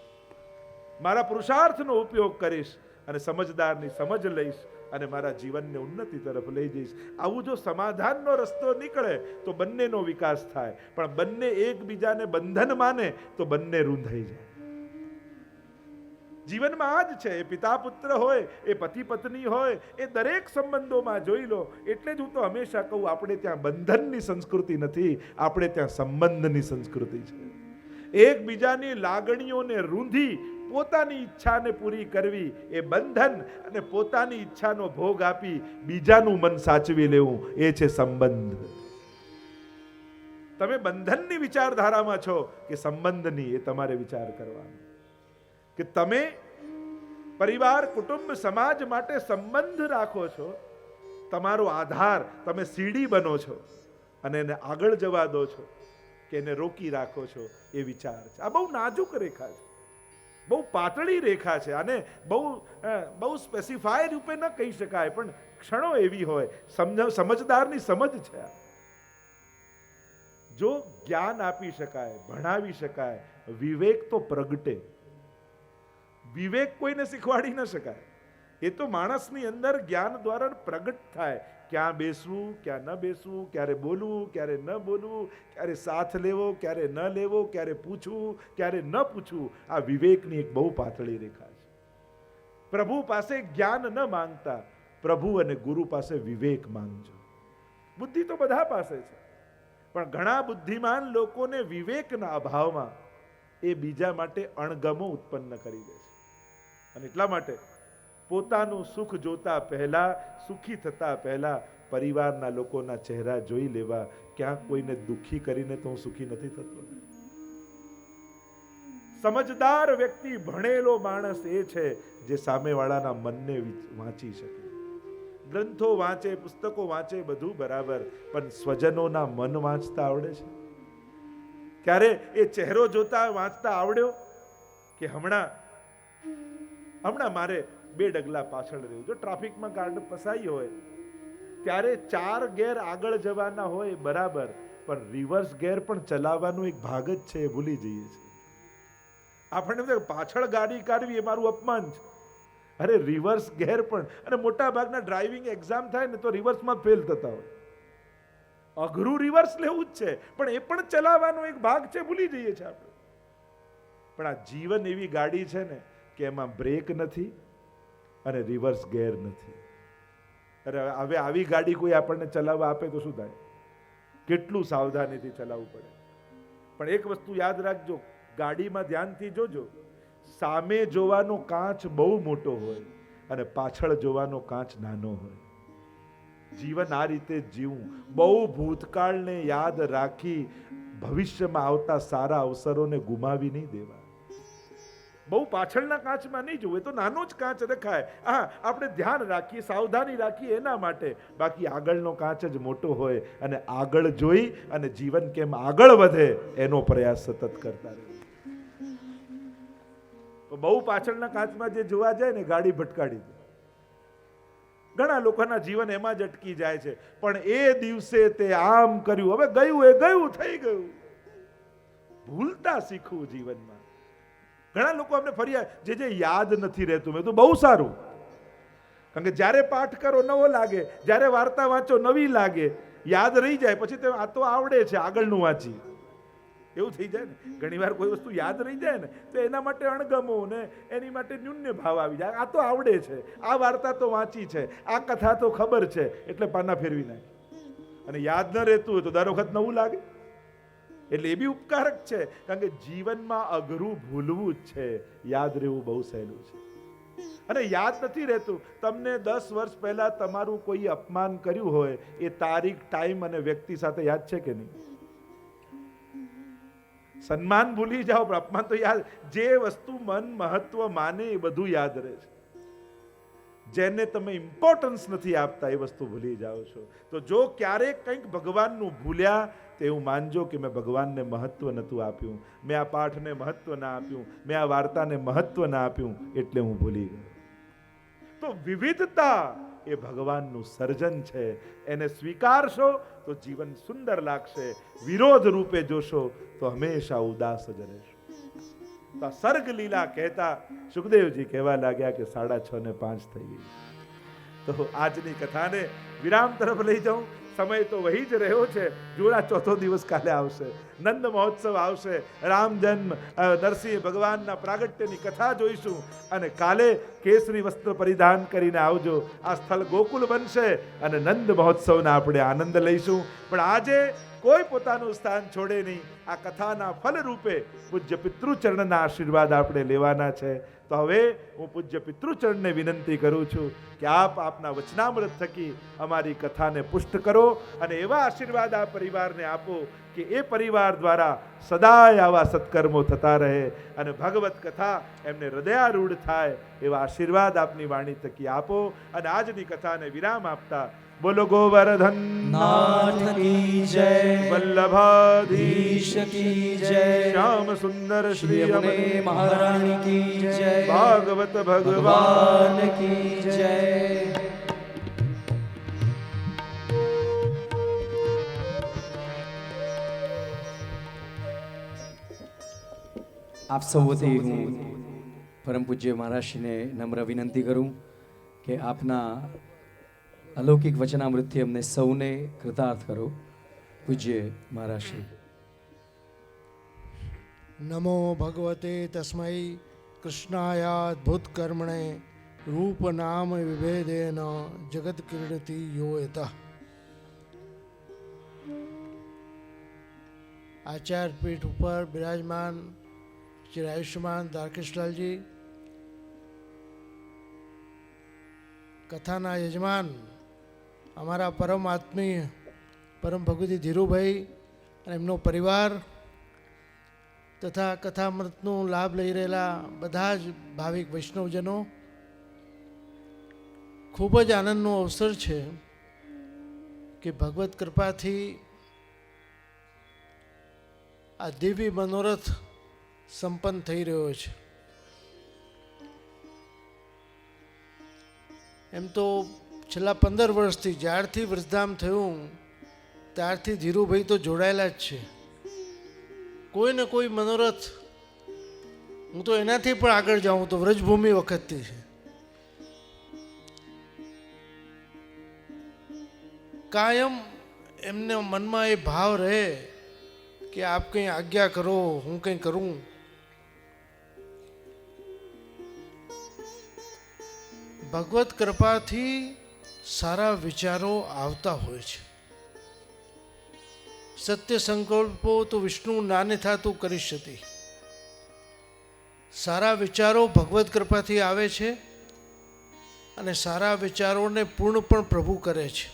મારા પુરુષાર્થનો ઉપયોગ કરીશ અને સમજદારની સમજ લઈશ અને મારા જીવનને ઉન્નતિ તરફ લઈ જઈશ. આવું જો સમાધાનનો રસ્તો નીકળે તો બંનેનો વિકાસ થાય. પણ બંને એકબીજાને બંધન માને તો બંને રૂંધાઈ જાય. જીવનમાં આ જ છે. એ પિતા પુત્ર હોય, એ પતિ પત્ની હોય, એ દરેક સંબંધોમાં જોઈ લો. એટલે જ હું તો હંમેશા કહું, આપણે ત્યાં બંધનની સંસ્કૃતિ નથી, આપણે ત્યાં સંબંધની સંસ્કૃતિ છે. એકબીજાની લાગણીઓને રૂંધી પોતાની ઈચ્છાને પૂરી કરવી એ બંધન, અને પોતાની ઈચ્છાનો ભોગ આપી બીજાનું મન સાચવી લેવું એ છે સંબંધ. તમે બંધનની વિચારધારામાં છો કે સંબંધની, એ તમારે વિચાર કરવાનો કે તમે પરિવાર, કુટુંબ, સમાજ માટે સંબંધ રાખો છો. તમારો આધાર, તમે સીડી બનો છો અને એને આગળ જવા દો છો કે એને રોકી રાખો છો, એ વિચાર છે. આ બહુ નાજુક રેખા છે, બહુ પાતળી રેખા છે. આને બહુ સ્પેસિફાય રૂપે ન કહી શકાય, પણ ક્ષણો એવી હોય. સમજદારની સમજ છે. જો જ્ઞાન આપી શકાય, ભણાવી શકાય, વિવેક તો પ્રગટે. વિવેક કોઈને શીખવાડી ન શકાય. એ તો માણસની અંદર જ્ઞાન દ્વારા પ્રગટ થાય. ક્યાં બેસવું, ક્યાં ન બેસવું, ક્યારે બોલવું, ક્યારે ન બોલવું, ક્યારે સાથ લેવો, ક્યારે ન લેવો, ક્યારે પૂછવું, ક્યારે ન પૂછવું. આ વિવેકની એક બહુ પાતળી રેખા છે. પ્રભુ પાસે જ્ઞાન ન માંગતા, પ્રભુ અને ગુરુ પાસે વિવેક માંગજો. બુદ્ધિ તો બધા પાસે છે, પણ ઘણા બુદ્ધિમાન લોકોને વિવેકના અભાવમાં એ બીજા માટે અણગમો ઉત્પન્ન કરી દે છે. અને એટલા માટે પોતાનું સુખ જોતા પહેલા, સુખી થતા પહેલા પરિવારના લોકોના ચહેરા જોઈ લેવા. ક્યાંક કોઈને દુઃખી કરીને તો હું સુખી નથી થતો. સમજદાર વ્યક્તિ, ભણેલો માણસ એ છે જે સામેવાળાના મનને વાંચી શકે. ગ્રંથો વાંચે, પુસ્તકો વાંચે, બધું બરાબર, પણ સ્વજનોના મન વાંચતા આવડે છે? ક્યારે એ ચહેરો જોતા વાંચતા આવડ્યો કે હમણાં મારે 2 ડગલા પાછળ રહ્યું? જો ટ્રાફિકમાં ગાર્ડ ફસાઈ હોય ત્યારે 4 ગેર આગળ જવાના હોય બરાબર, પણ રિવર્સ ગેર પણ ચલાવવાનો એક ભાગ જ છે, એ ભૂલી જઈએ છીએ. આપણને પાછળ ગાડી કાઢવી એ મારું અપમાન છે. અરે રિવર્સ ગેર પણ, અને મોટા ભાગના ડ્રાઇવિંગ એક્ઝામ થાય ને તો રિવર્સમાં ફેલ થતા હોય. અઘરું રિવર્સ લેવું જ છે, પણ એ પણ ચલાવવાનો એક ભાગ છે, ભૂલી જઈએ છીએ આપણે. પણ આ જીવન એવી ગાડી છે ને કે એમાં બ્રેક નથી અને રિવર્સ ગેર નથી. અરે હવે આવી ગાડી કોઈ આપણને ચલાવવા આપે તો શું થાય? કેટલું સાવધાનીથી ચલાવવું પડે. પણ એક વસ્તુ યાદ રાખજો, ગાડીમાં ધ્યાનથી જોજો, સામે જોવાનો કાચ બહુ મોટો હોય અને પાછળ જોવાનો કાચ નાનો હોય. જીવન આ રીતે જીવું, બહુ ભૂતકાળને યાદ રાખી ભવિષ્યમાં આવતા સારા અવસરોને ગુમાવી નહીં દેવા. બહુ પાછળના કાચમાં નહીં જોવું, એ તો નાનો જ કાચ દેખાય. હા, આપણે ધ્યાન રાખીએ, સાવધાની રાખીએ એના માટે. બાકી આગળનો કાચ જ મોટો હોય અને આગળ જોઈ અને જીવન કેમ આગળ વધે એનો પ્રયાસ સતત કરતા રહે. બહુ પાછળના કાચમાં જે જોવા જાય ને ગાડી ભટકાડી દે. ઘણા લોકોના જીવન એમાં જ અટકી જાય છે. પણ એ દિવસે તે આમ કર્યું, હવે ગયું એ ગયું, થઈ ગયું. ભૂલતા શીખવું જીવનમાં. ઘણા લોકો અમને ફરિયાદ જે યાદ નથી રહેતું. મેં તો બહુ સારું, કારણ કે જ્યારે પાઠ કરો નવો લાગે, જ્યારે વાર્તા વાંચો નવી લાગે, યાદ રહી જાય. પછી તે આ તો આવડે છે, આગળનું વાંચી, એવું થઈ જાય ને. ઘણી વાર કોઈ વસ્તુ યાદ રહી જાય ને તો એના માટે અણગમો ને એની માટે ન્યૂન્ય ભાવ આવી જાય. આ તો આવડે છે, આ વાર્તા તો વાંચી છે, આ કથા તો ખબર છે, એટલે પાના ફેરવી નાખે. અને યાદ ન રહેતું હોય તો દર વખત નવું લાગે. એટલે એ બી ઉપકારક છે, કારણ કે જીવનમાં અઘરું ભૂલવું જ છે, યાદ રહેવું બહુ સહેલું છે. અને યાદ નથી રહેતું. તમને 10 વર્ષ પહેલા તમારું કોઈ અપમાન કર્યું હોય, એ તારીખ, ટાઈમ અને વ્યક્તિ સાથે યાદ છે કે નહીં? સન્માન ભૂલી જાઓ પણ અપમાન તો યાદ. જે વસ્તુ મન મહત્વ માને એ બધું યાદ રહે છે. જેને તમે ઇમ્પોર્ટન્સ નથી આપતા એ વસ્તુ ભૂલી જાઓ છો. તો જો ક્યારેક કંઈક ભગવાનનું ભૂલ્યા તો એવું માનજો કે મેં ભગવાનને મહત્વ નહોતું આપ્યું, મેં આ પાઠને મહત્વ ના આપ્યું, મેં આ વાર્તાને મહત્વ ના આપ્યું, એટલે હું ભૂલી ગયો. તો વિવિધતા એ ભગવાનનું સર્જન છે. એને સ્વીકારશો તો જીવન સુંદર લાગશે. વિરોધ રૂપે જોશો તો હંમેશા ઉદાસ જ રહેશો. તો સર્ગ લીલા કહેતા સુખદેવજી કહેવા લાગ્યા કે 6:30 ને 5 થઈ ગઈ. તો આજની કથાને વિરામ તરફ લઈ જાઉં. સમય તો વહી જ રહ્યો છે. જૂના ચોથો દિવસ કાલે આવશે, નંદ મહોત્સવ આવશે, રામ જન્મ, નરસિંહ ભગવાનના પ્રાગટ્યની કથા જોઈશું. અને કાલે કેસરી વસ્ત્ર પરિધાન કરીને આવજો. આ સ્થળ ગોકુલ બનશે અને નંદ મહોત્સવના આપણે આનંદ લઈશું. પણ આજે કોઈ પોતાનું સ્થાન છોડે નહીં. આ કથાના ફલ રૂપે પૂજ્ય પિતૃચરણના આશીર્વાદ આપણે લેવાના છે. તો હવે હું પૂજ્ય પિતૃચરણને વિનંતી કરું છું કે આપ આપના વચનામૃત થકી અમારી કથાને પુષ્ટ કરો અને એવા આશીર્વાદ આ પરિવારને આપો કે એ પરિવાર દ્વારા સદાય આવા સત્કર્મો થતા રહે અને ભગવત કથા એમને હૃદયારૂઢ થાય એવા આશીર્વાદ આપની વાણી થકી આપો. અને આજની કથાને વિરામ આપતા બોલો ગોવર્ધન નાથ કી જય, વલ્લભાધીશ કી જય, શ્યામ સુંદર શ્રી યમુને મહારાણી કી જય, ભાગવત ભગવાન ભગવાન કી જય. આપ સૌ વતી હું પરમ પૂજ્ય મહારાજશ્રીને નમ્ર વિનંતી કરું કે આપના અલૌકિક વચનામૃતથી અમને સૌને કૃતાર્થ કરો. પૂજ્ય મહારાજશ્રી. નમો ભગવતે તસ્મૈ કૃષ્ણાયાદ્ભુત કર્મણે રૂપ નામ વિભેદેન જગત ક્રીડતિ યો યતઃ. આચાર્ય પીઠ ઉપર બિરાજમાન શ્રી આયુષ્યમાન દ્વારકેશલાલજી, કથાના યજમાન અમારા પરમ આત્મીય પરમ ભગવતી ધીરુભાઈ અને એમનો પરિવાર તથા કથામૃતનો લાભ લઈ રહેલા બધા જ ભાવિક વૈષ્ણવજનો, ખૂબ જ આનંદનો અવસર છે કે ભગવત કૃપાથી આ દિવ્ય મનોરથ સંપન્ન થઈ રહ્યો છે. એમ તો છેલ્લા 15 વર્ષથી જ્યારથી વ્રજધામ થયું ત્યારથી ધીરુભાઈ તો જોડાયેલા જ છે. કોઈ ને કોઈ મનોરથ, હું તો એનાથી પણ આગળ જાઉં તો વ્રજભૂમિ વખતથી છે. કાયમ એમને મનમાં એ ભાવ રહે કે આપ કંઈ આજ્ઞા કરો, હું કંઈ કરું. ભગવત કૃપાથી સારા વિચારો આવતા હોય છે. સત્ય સંકલ્પો તો વિષ્ણુ નાને થાતું કરીષ્યતિ. સારા વિચારો ભગવત કૃપાથી આવે છે અને સારા વિચારોને પૂર્ણ પણ પ્રભુ કરે છે.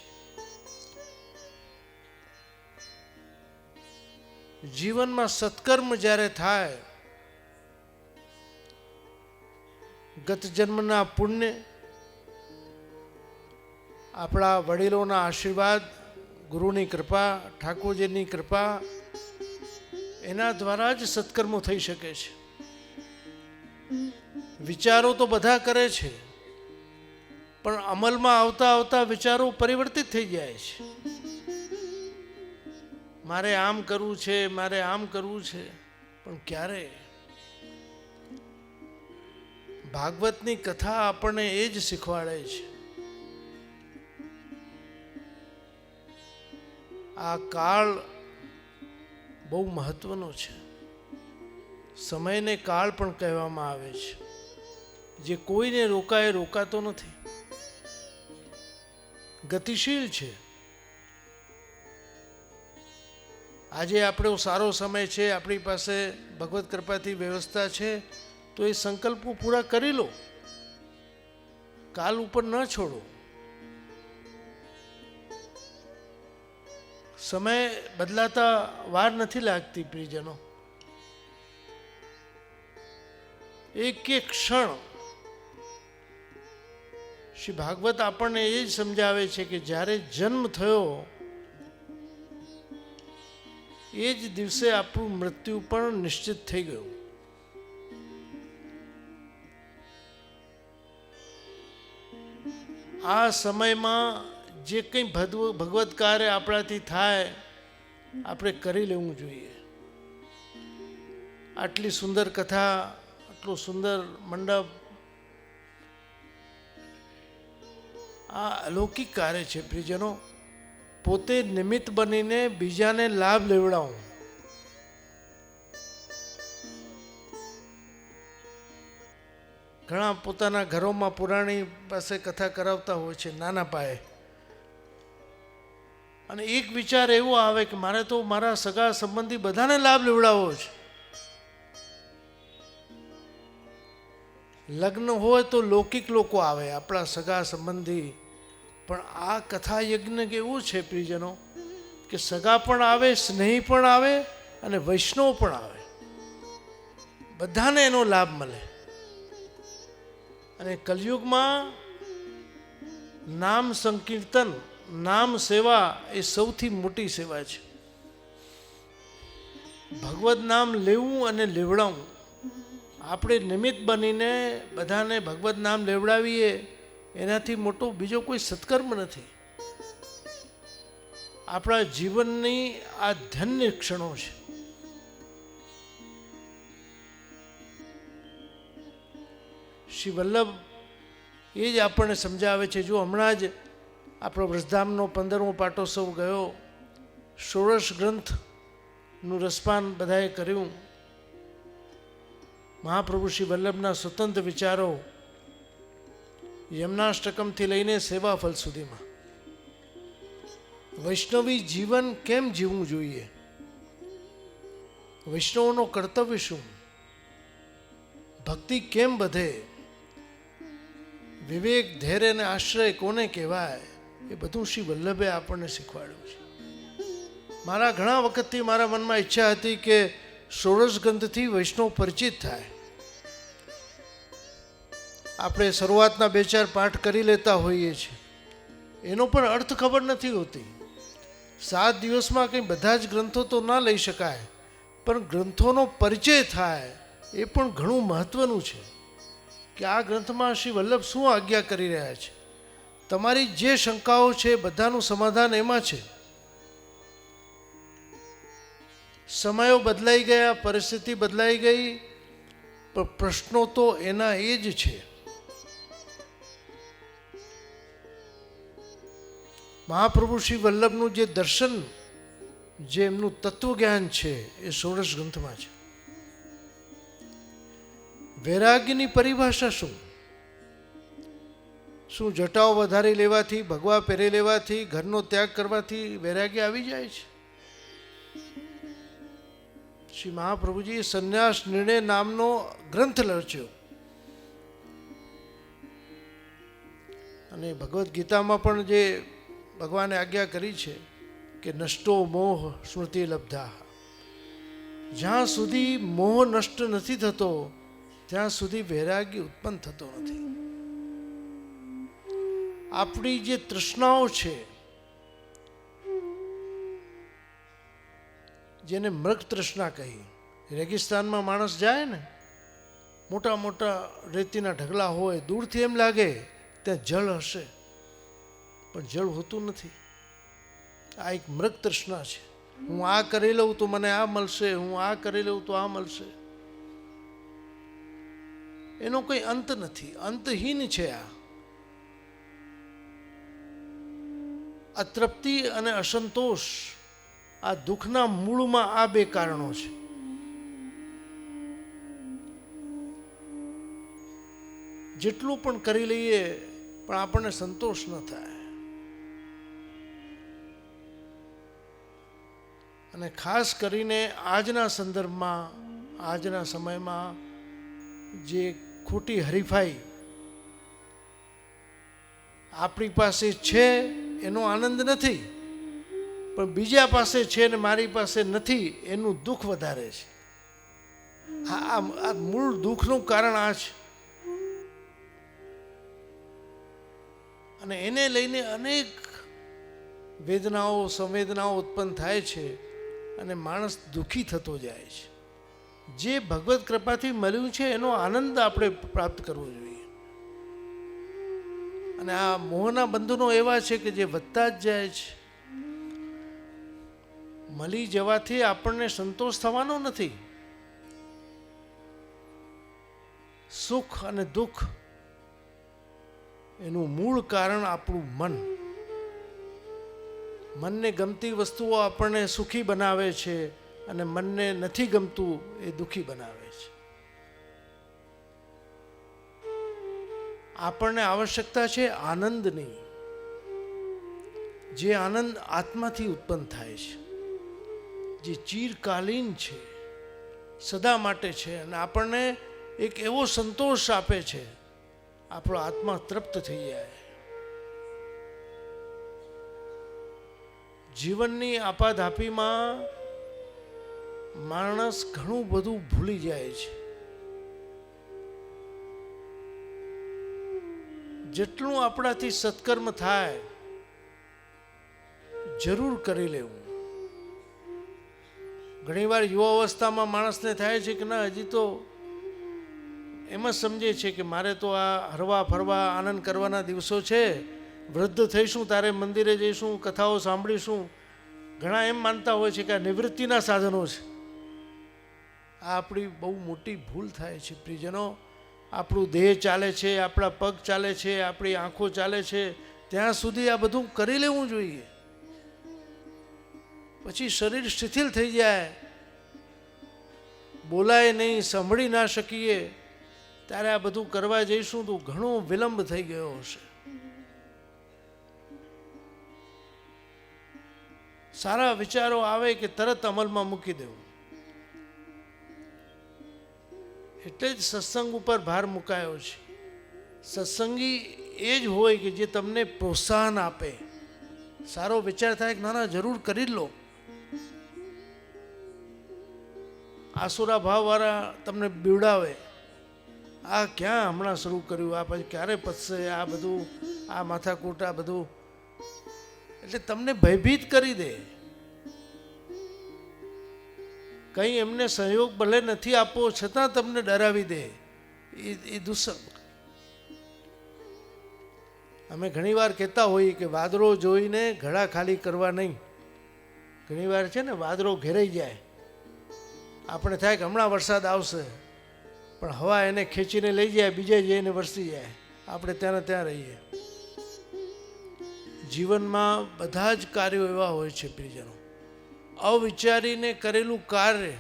જીવનમાં સત્કર્મ જ્યારે થાય, ગત જન્મના પુણ્ય, આપણા વડીલોના આશીર્વાદ, ગુરુની કૃપા, ઠાકોરજીની કૃપા, એના દ્વારા જ સત્કર્મો થઈ શકે છે. વિચારો તો બધા કરે છે, પણ અમલમાં આવતા આવતા વિચારો પરિવર્તિત થઈ જાય છે. મારે આમ કરવું છે, મારે આમ કરવું છે, પણ ક્યારે? ભાગવતની કથા આપણને એ જ શીખવાડે છે. આ કાળ બહુ મહત્વનો છે. સમયને કાળ પણ કહેવામાં આવે છે. જે કોઈને રોકાય રોકાતો નથી, ગતિશીલ છે. આજે આપણો સારો સમય છે, આપણી પાસે ભગવત કૃપાથી વ્યવસ્થા છે, તો એ સંકલ્પો પૂરા કરી લો, કાલ ઉપર ન છોડો. સમય બદલાતા વાર નથી લાગતી પ્રિયજનો. એક એક ક્ષણ શ્રી ભાગવત આપણને એ જ સમજાવે છે કે જ્યારે જન્મ થયો એ જ દિવસે આપણું મૃત્યુ પણ નિશ્ચિત થઈ ગયું. આ સમયમાં જે કંઈ ભગવત કાર્ય આપણાથી થાય આપણે કરી લેવું જોઈએ. આટલી સુંદર કથા, આટલું સુંદર મંડપ, આ અલૌકિક કાર્ય છે પ્રિયજનો. પોતે નિમિત્ત બનીને બીજાને લાભ લેવડાવું. ઘણા પોતાના ઘરોમાં પુરાણી પાસે કથા કરાવતા હોય છે નાના પાયે, અને એક વિચાર એવો આવે કે મારે તો મારા સગા સંબંધી બધાને લાભ લેવડાવવો છે. લગ્ન હોય તો લૌકિક લોકો આવે, આપણા સગા સંબંધી, પણ આ કથા યજ્ઞ કેવું છે પ્રિયજનો કે સગા પણ આવે, સ્નેહી પણ આવે અને વૈષ્ણવ પણ આવે, બધાને એનો લાભ મળે. અને કલયુગમાં નામ સંકીર્તન, નામ સેવા એ સૌથી મોટી સેવા છે. ભગવત નામ લેવું અને લેવડાવવું. આપણે નિમિત્ત બનીને બધાને ભગવત નામ લેવડાવીએ, એનાથી મોટો બીજો કોઈ સત્કર્મ નથી. આપણા જીવનની આ ધન્ય ક્ષણો છે. શ્રી વલ્લભ એ જ આપણને સમજાવે છે. જો હમણાં જ આપણો વ્રજધામનો 15મો પાટોત્સવ ગયો, ષોડશ ગ્રંથનું રસપાન બધાએ કર્યું. મહાપ્રભુ શ્રી વલ્લભના સ્વતંત્ર વિચારો યમનાષ્ટકમથી લઈને સેવાફલ સુધીમાં, વૈષ્ણવી જીવન કેમ જીવવું જોઈએ, વૈષ્ણવનો કર્તવ્ય શું, ભક્તિ કેમ વધે, વિવેક, ધૈર્ય અને આશ્રય કોને કહેવાય, એ બધું શ્રી વલ્લભે આપણને શીખવાડ્યું છે. મારા ઘણા વખતથી મારા મનમાં ઈચ્છા હતી કે ષોડશ ગ્રંથથી વૈષ્ણવ પરિચિત થાય. આપણે શરૂઆતના 2-4 પાઠ કરી લેતા હોઈએ છીએ, એનો પણ અર્થ ખબર નથી હોતી. 7 દિવસમાં કંઈ બધા જ ગ્રંથો તો ના લઈ શકાય, પણ ગ્રંથોનો પરિચય થાય એ પણ ઘણું મહત્વનું છે. કે આ ગ્રંથમાં શ્રી વલ્લભ શું આજ્ઞા કરી રહ્યા છે. તમારી જે શંકાઓ છે બધાનું સમાધાન એમાં છે. સમયો બદલાઈ ગયા, પરિસ્થિતિ બદલાઈ ગઈ, પણ પ્રશ્નો તો એના એ જ છે. મહાપ્રભુ શ્રી વલ્લભનું જે દર્શન, જે એમનું તત્વજ્ઞાન છે એ ષોડશ ગ્રંથમાં છે. વૈરાગ્યની પરિભાષા શું? શું જટાઓ વધારી લેવાથી, ભગવા પહેરી લેવાથી, ઘરનો ત્યાગ કરવાથી વૈરાગ્ય આવી જાય છે? શ્રી મહાપ્રભુજીએ સંન્યાસ નિર્ણય નામનો ગ્રંથ લખ્યો અને ભગવદ્ ગીતામાં પણ જે ભગવાને આજ્ઞા કરી છે કે નષ્ટો મોહ સ્મૃતિ લબ્ધા. જ્યાં સુધી મોહ નષ્ટ નથી થતો ત્યાં સુધી વૈરાગ્ય ઉત્પન્ન થતો નથી. આપણી જે તૃષ્ણાઓ છે, જેને મૃગ તૃષ્ણા કહી, રેગિસ્તાનમાં માણસ જાય ને, મોટા મોટા રેતીના ઢગલા હોય, દૂરથી એમ લાગે ત્યાં જળ હશે, પણ જળ હોતું નથી. આ એક મૃગ તૃષ્ણા છે. હું આ કરી લઉં તો મને આ મળશે, હું આ કરી લઉં તો આ મળશે. એનો કોઈ અંત નથી, અંતહીન છે. આ અતૃપ્તિ અને અસંતોષ, આ દુઃખના મૂળમાં આ બે કારણો છે. જેટલું પણ કરી લઈએ પણ આપણને સંતોષ ન થાય. અને ખાસ કરીને આજના સંદર્ભમાં, આજના સમયમાં જે ખોટી હરીફાઈ આપણી પાસે છે એનો આનંદ નથી, પણ બીજા પાસે છે ને મારી પાસે નથી એનું દુઃખ વધારે છે. આ મૂળ દુઃખનું કારણ આ છે. અને એને લઈને અનેક વેદનાઓ, સંવેદનાઓ ઉત્પન્ન થાય છે અને માણસ દુઃખી થતો જાય છે. જે ભગવત કૃપાથી મળ્યું છે એનો આનંદ આપણે પ્રાપ્ત કરવો જોઈએ. અને આ મોહના બંધનો એવા છે કે જે વધતા જ જાય છે. મળી જવાથી આપણને સંતોષ થવાનો નથી. સુખ અને દુઃખ એનું મૂળ કારણ આપણું મન. મનને ગમતી વસ્તુઓ આપણને સુખી બનાવે છે અને મનને નથી ગમતું એ દુઃખી બનાવે છે. આપણને આવશ્યકતા છે આનંદની, જે આનંદ આત્માથી ઉત્પન્ન થાય છે, જે ચિરકાલીન છે, સદા માટે છે અને આપણને એક એવો સંતોષ આપે છે, આપણો આત્મા તૃપ્ત થઈ જાય. જીવનની આપાધાપીમાં માણસ ઘણું બધું ભૂલી જાય છે. જેટલું આપણાથી સત્કર્મ થાય જરૂર કરી લેવું. ઘણીવાર યુવા અવસ્થામાં માણસને થાય છે કે ના, હજી તો એમ જ સમજે છે કે મારે તો આ હરવા ફરવા આનંદ કરવાના દિવસો છે, વૃદ્ધ થઈશું તારે મંદિરે જઈશું, કથાઓ સાંભળીશું. ઘણા એમ માનતા હોય છે કે આ નિવૃત્તિના સાધનો છે. આ આપણી બહુ મોટી ભૂલ થાય છે પ્રિયજનો. આપણું દેહ ચાલે છે, આપણા પગ ચાલે છે, આપણી આંખો ચાલે છે, ત્યાં સુધી આ બધું કરી લેવું જોઈએ. પછી શરીર શિથિલ થઈ જાય, બોલાય નહીં, સાંભળી ના શકીએ, ત્યારે આ બધું કરવા જઈશું તો ઘણો વિલંબ થઈ ગયો હશે. સારા વિચારો આવે કે તરત અમલમાં મૂકી દેવું. એટલે જ સત્સંગ ઉપર ભાર મુકાયો છે. સત્સંગી એ જ હોય કે જે તમને પ્રોત્સાહન આપે. સારો વિચાર થાય કે ના ના જરૂર કરી જ લો. આસુરા ભાવવાળા તમને બીવડાવે, આ ક્યાં હમણાં શરૂ કર્યું, આ પછી ક્યારે પતશે, આ બધું, આ માથાકૂટ, આ બધું, એટલે તમને ભયભીત કરી દે. કંઈ એમને સહયોગ ભલે નથી આપવો છતાં તમને ડરાવી દે. એ દુસ્સંગ. અમે ઘણીવાર કહેતા હોઈએ કે વાદળો જોઈને ઘડા ખાલી કરવા નહીં. ઘણીવાર છે ને વાદળો ઘેરાઈ જાય, આપણે થાય કે હમણાં વરસાદ આવશે, પણ હવા એને ખેંચીને લઈ જાય, બીજે જઈને વરસી જાય, આપણે ત્યાં ને ત્યાં રહીએ. જીવનમાં બધા જ કાર્યો એવા હોય છે પ્રિયજનો, અવિચારીને કરેલું કાર્ય,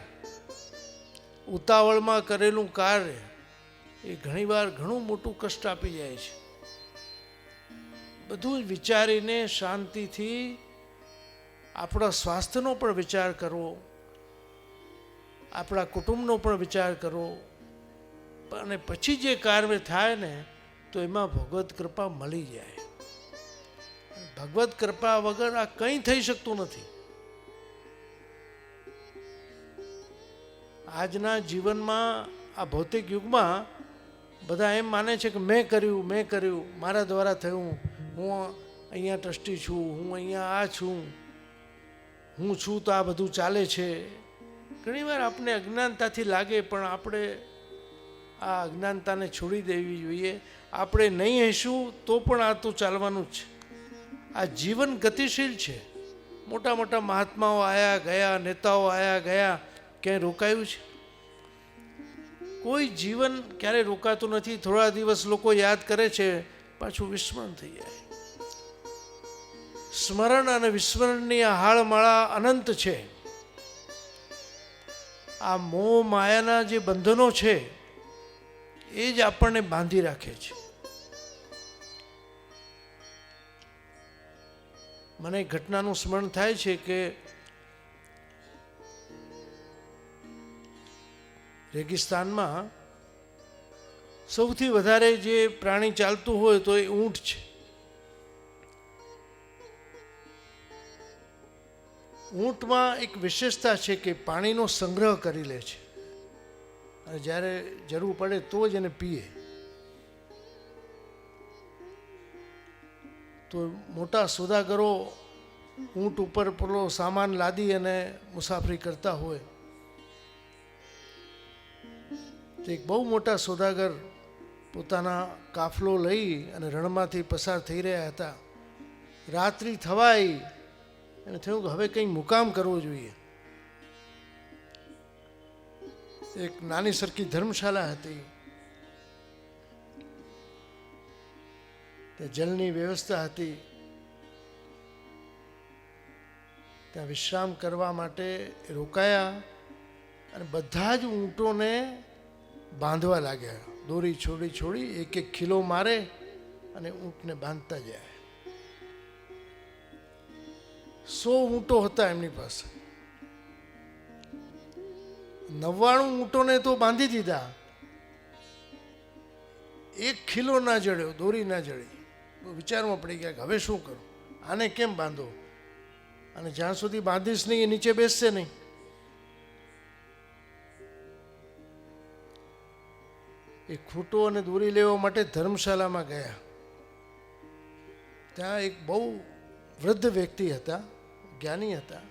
ઉતાવળમાં કરેલું કાર્ય એ ઘણીવાર ઘણું મોટું કષ્ટ આપી જાય છે. બધું જ વિચારીને શાંતિથી આપણા સ્વાસ્થ્યનો પણ વિચાર કરવો, આપણા કુટુંબનો પણ વિચાર કરવો, અને પછી જે કાર્ય થાય ને તો એમાં ભગવત કૃપા મળી જાય. ભગવત કૃપા વગર આ કંઈ થઈ શકતું નથી. આજના જીવનમાં, આ ભૌતિક યુગમાં બધા એમ માને છે કે મેં કર્યું, મારા દ્વારા થયું, હું અહીંયા ટ્રસ્ટી છું, હું અહીંયા આ છું, હું છું તો આ બધું ચાલે છે. ઘણીવાર આપણે અજ્ઞાનતાથી લાગે, પણ આપણે આ અજ્ઞાનતાને છોડી દેવી જોઈએ. આપણે નહીં હશું તો પણ આ તો ચાલવાનું જ છે. આ જીવન ગતિશીલ છે. મોટા મોટા મહાત્માઓ આયા ગયા, નેતાઓ આયા ગયા, ક્યાંય રોકાયું છે? કોઈ જીવન ક્યારેય રોકાતું નથી. થોડા દિવસ લોકો યાદ કરે છે, પાછું વિસ્મરણ થઈ જાય. સ્મરણ અને વિસ્મરણની આ હાળમાળા અનંત છે. આ મોહ માયાના જે બંધનો છે એ જ આપણને બાંધી રાખે છે. મને એક ઘટનાનું સ્મરણ થાય છે કે રેગિસ્તાનમાં સૌથી વધારે જે પ્રાણી ચાલતું હોય તો એ ઊંટ છે. ઊંટમાં એક વિશેષતા છે કે પાણીનો સંગ્રહ કરી લે છે અને જ્યારે જરૂર પડે તો જ એને પીએ. તો મોટા સોદાગરો ઊંટ ઉપર પેલો સામાન લાદી અને મુસાફરી કરતા હોય. તો એક બહુ મોટા સોદાગર પોતાના કાફલો લઈ અને રણમાંથી પસાર થઈ રહ્યા હતા. રાત્રિ થવાઈ એને થયું કે હવે કંઈ મુકામ કરવો જોઈએ. એક નાની સરખી ધર્મશાળા હતી, ત્યાં જલની વ્યવસ્થા હતી. ત્યાં વિશ્રામ કરવા માટે રોકાયા અને બધા જ ઊંટોને બાંધવા લાગ્યા. દોરી છોડી એક એક ખીલો મારે અને ઊંટને બાંધતા જાય. 100 ઊંટો હતા એમની પાસે. 99 ઊંટોને તો બાંધી દીધા, એક ખીલો ના જડ્યો, દોરી ના જડી. વિચારમાં પડી ગયા કે હવે શું કરું, આને કેમ બાંધો, અને જ્યાં સુધી બાંધીશ નહીં એ નીચે બેસશે નહીં. એ ખૂંટો અને દોરી લેવા માટે ધર્મશાળામાં ગયા. ત્યાં એક બહુ વૃદ્ધ વ્યક્તિ હતા, જ્ઞાની હતા.